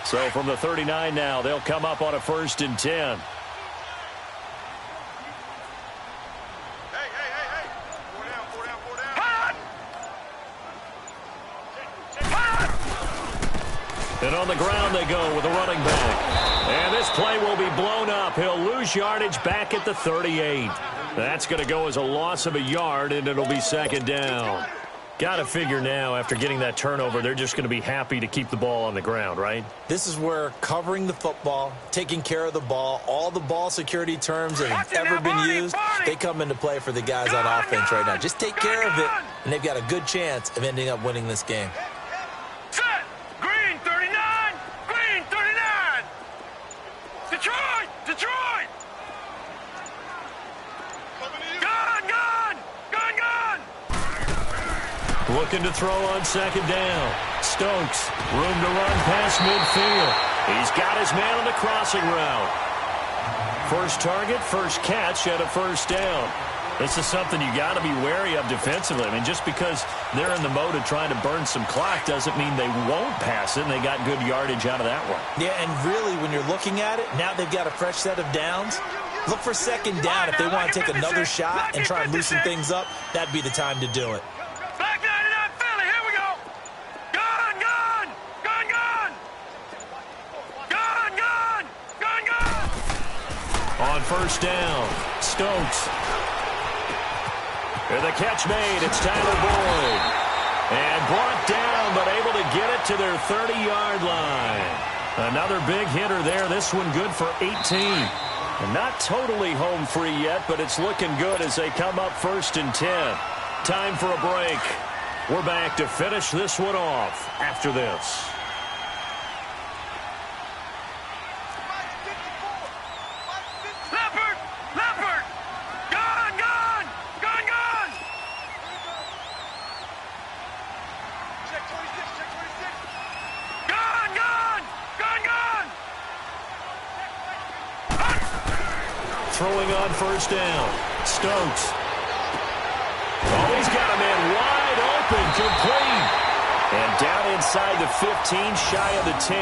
So from the 39 now, they'll come up on a 1st and 10. And on the ground they go with a running back. And this play will be blown up. He'll lose yardage back at the 38. That's going to go as a loss of a yard, and it'll be 2nd down. Got to figure now, after getting that turnover, they're just going to be happy to keep the ball on the ground, right? This is where covering the football, taking care of the ball, all the ball security terms that have ever been used, they come into play for the guys on offense right now. Just take care of it, and they've got a good chance of ending up winning this game. Set. Green 39. Green 39. Detroit. Detroit. Gun. Gun. Gun. Gun. Looking to throw on 2nd down. Stokes, room to run past midfield. He's got his man on the crossing route. First target, first catch at a 1st down. This is something you got to be wary of defensively. I mean, just because they're in the mode of trying to burn some clock doesn't mean they won't pass it, and they got good yardage out of that one. Yeah, and really, when you're looking at it, now they've got a fresh set of downs. Look for 2nd down. If they want to take another shot and try and loosen things up, that'd be the time to do it. On 1st down, Stokes. And the catch made. It's Tyler Boyd. And brought down, but able to get it to their 30-yard line. Another big hitter there. This one good for 18. And not totally home free yet, but it's looking good as they come up 1st and 10. Time for a break. We're back to finish this one off after this. Throwing on 1st down. Stokes. Oh, he's got a man wide open, complete. And down inside the 15, shy of the 10.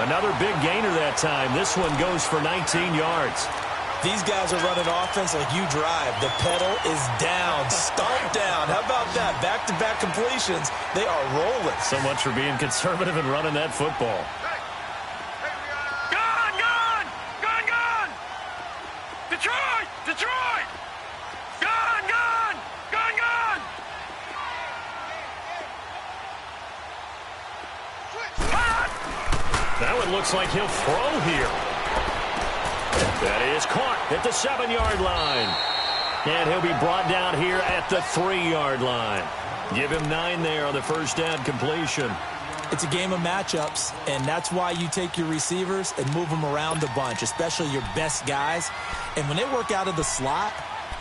Another big gainer that time. This one goes for 19 yards. These guys are running offense like you drive. The pedal is down, stomp down. How about that? Back-to-back completions. They are rolling. So much for being conservative and running that football. Detroit! Detroit! Gun! Gun! Gun! Gun! Now it looks like he'll throw here. That is caught at the 7-yard line. And he'll be brought down here at the 3-yard line. Give him 9 there on the 1st down completion. It's a game of matchups, and that's why you take your receivers and move them around a bunch, especially your best guys. And when they work out of the slot,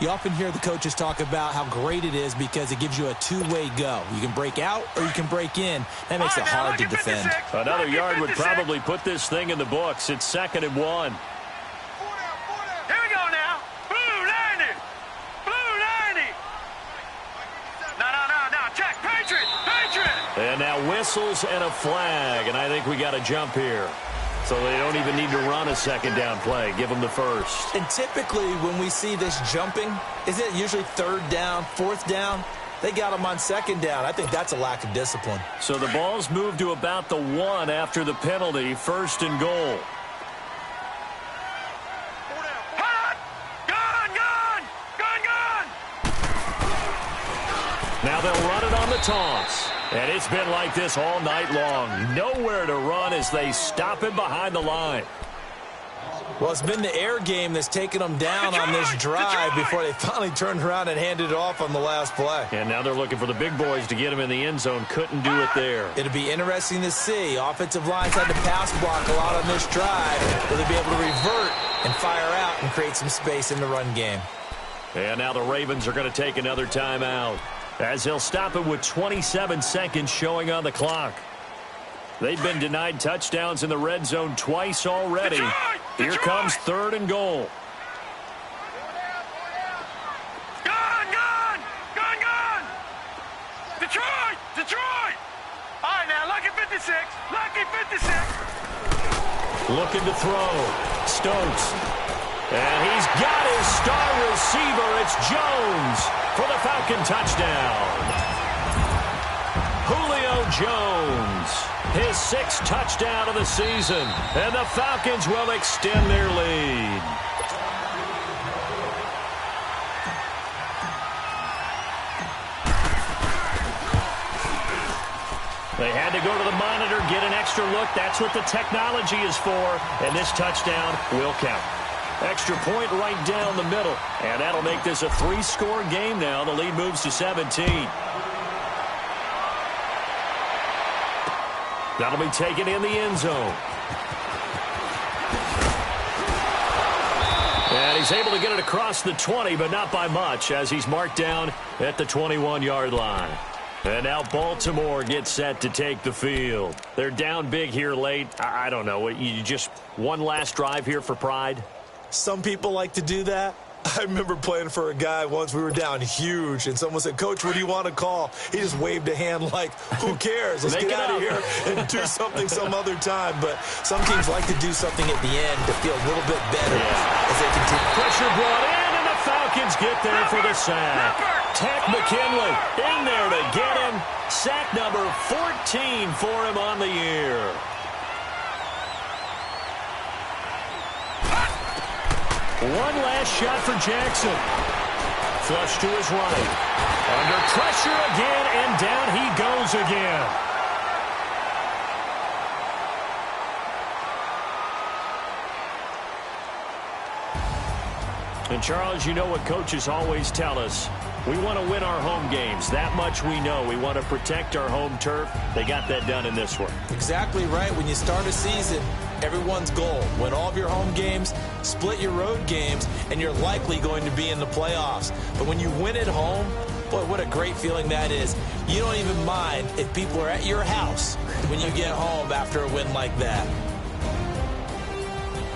you often hear the coaches talk about how great it is because it gives you a two-way go. You can break out or you can break in. That makes it hard to defend. Another yard would probably put this thing in the books. It's 2nd and 1. And now whistles and a flag, and I think we got a jump here. So they don't even need to run a second down play. Give them the first. And typically when we see this jumping, is it usually third down, fourth down? They got them on second down. I think that's a lack of discipline. So the ball's moved to about the 1 after the penalty, 1st and goal. Now they'll run it on the toss. And it's been like this all night long. Nowhere to run as they stop him behind the line. Well, it's been the air game that's taken them down on this drive before they finally turned around and handed it off on the last play. And now they're looking for the big boys to get him in the end zone. Couldn't do it there. It'll be interesting to see. Offensive lines had to pass block a lot on this drive. Will they be able to revert and fire out and create some space in the run game? And now the Ravens are going to take another timeout, as they'll stop it with 27 seconds showing on the clock. They've been denied touchdowns in the red zone twice already. Here comes 3rd and goal. Gone! Detroit! All right, now, lucky 56. Looking to throw. Stokes. And he's got his star receiver. It's Jones for the Falcon touchdown. Julio Jones, his 6th touchdown of the season, and the Falcons will extend their lead. They had to go to the monitor, get an extra look. That's what the technology is for, and this touchdown will count. Extra point right down the middle, and that'll make this a 3-score game now. The lead moves to 17. That'll be taken in the end zone. And he's able to get it across the 20, but not by much, as he's marked down at the 21-yard line. And now Baltimore gets set to take the field. They're down big here late. I don't know. You just one last drive here for pride? Some people like to do that. I remember playing for a guy once. We were down huge, and someone said, "Coach, what do you want to call?" He just waved a hand like, who cares? Let's get out of here and do something some other time. But some teams like to do something at the end to feel a little bit better as they continue. Pressure brought in, and the Falcons get there for the sack. Tech McKinley in there to get him. Sack number 14 for him on the year. One last shot for Jackson. Flush to his right. Under pressure again, and down he goes again. And, Charles, you know what coaches always tell us. We want to win our home games. That much we know. We want to protect our home turf. They got that done in this one. Exactly right. When you start a season, everyone's goal: win all of your home games, split your road games, and you're likely going to be in the playoffs. But when you win at home, boy, what a great feeling that is. You don't even mind if people are at your house when you get home after a win like that.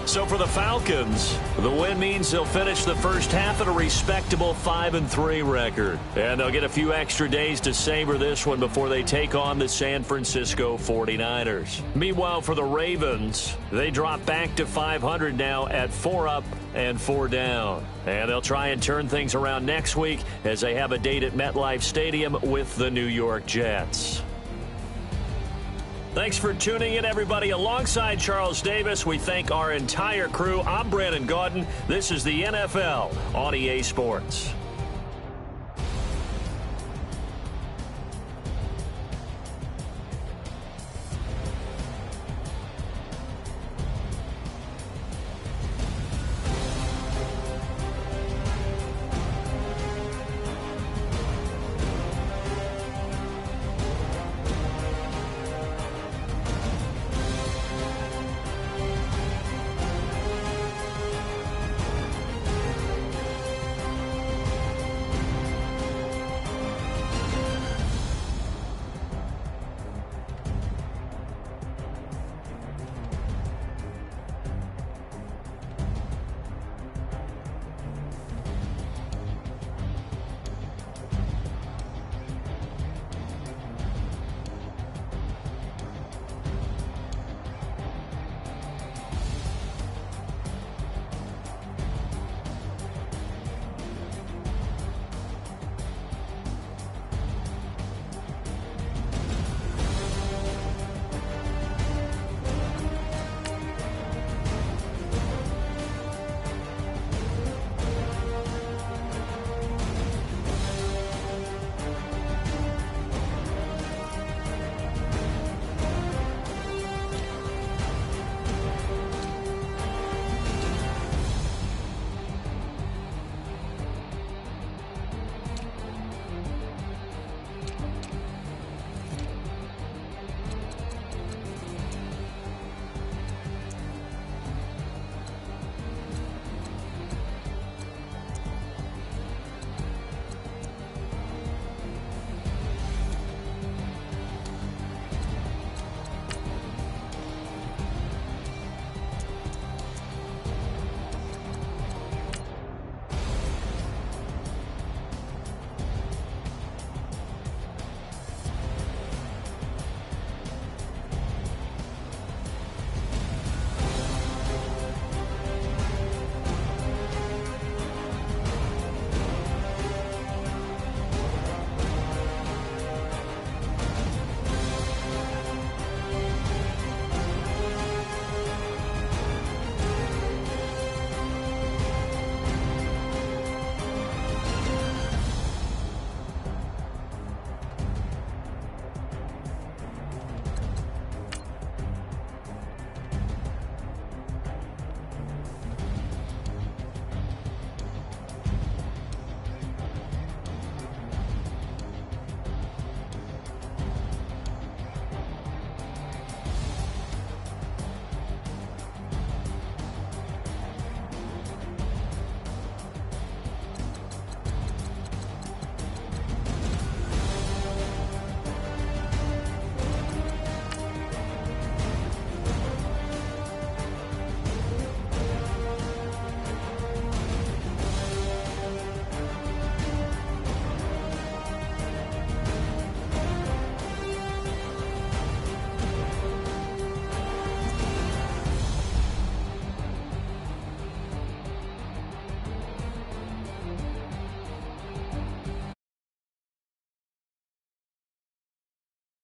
So for the Falcons, the win means they'll finish the first half at a respectable 5-3 record. And they'll get a few extra days to savor this one before they take on the San Francisco 49ers. Meanwhile, for the Ravens, they drop back to 500 now at 4 up and 4 down. And they'll try and turn things around next week as they have a date at MetLife Stadium with the New York Jets. Thanks for tuning in, everybody. Alongside Charles Davis, we thank our entire crew. I'm Brandon Gaudin. This is the NFL on EA Sports.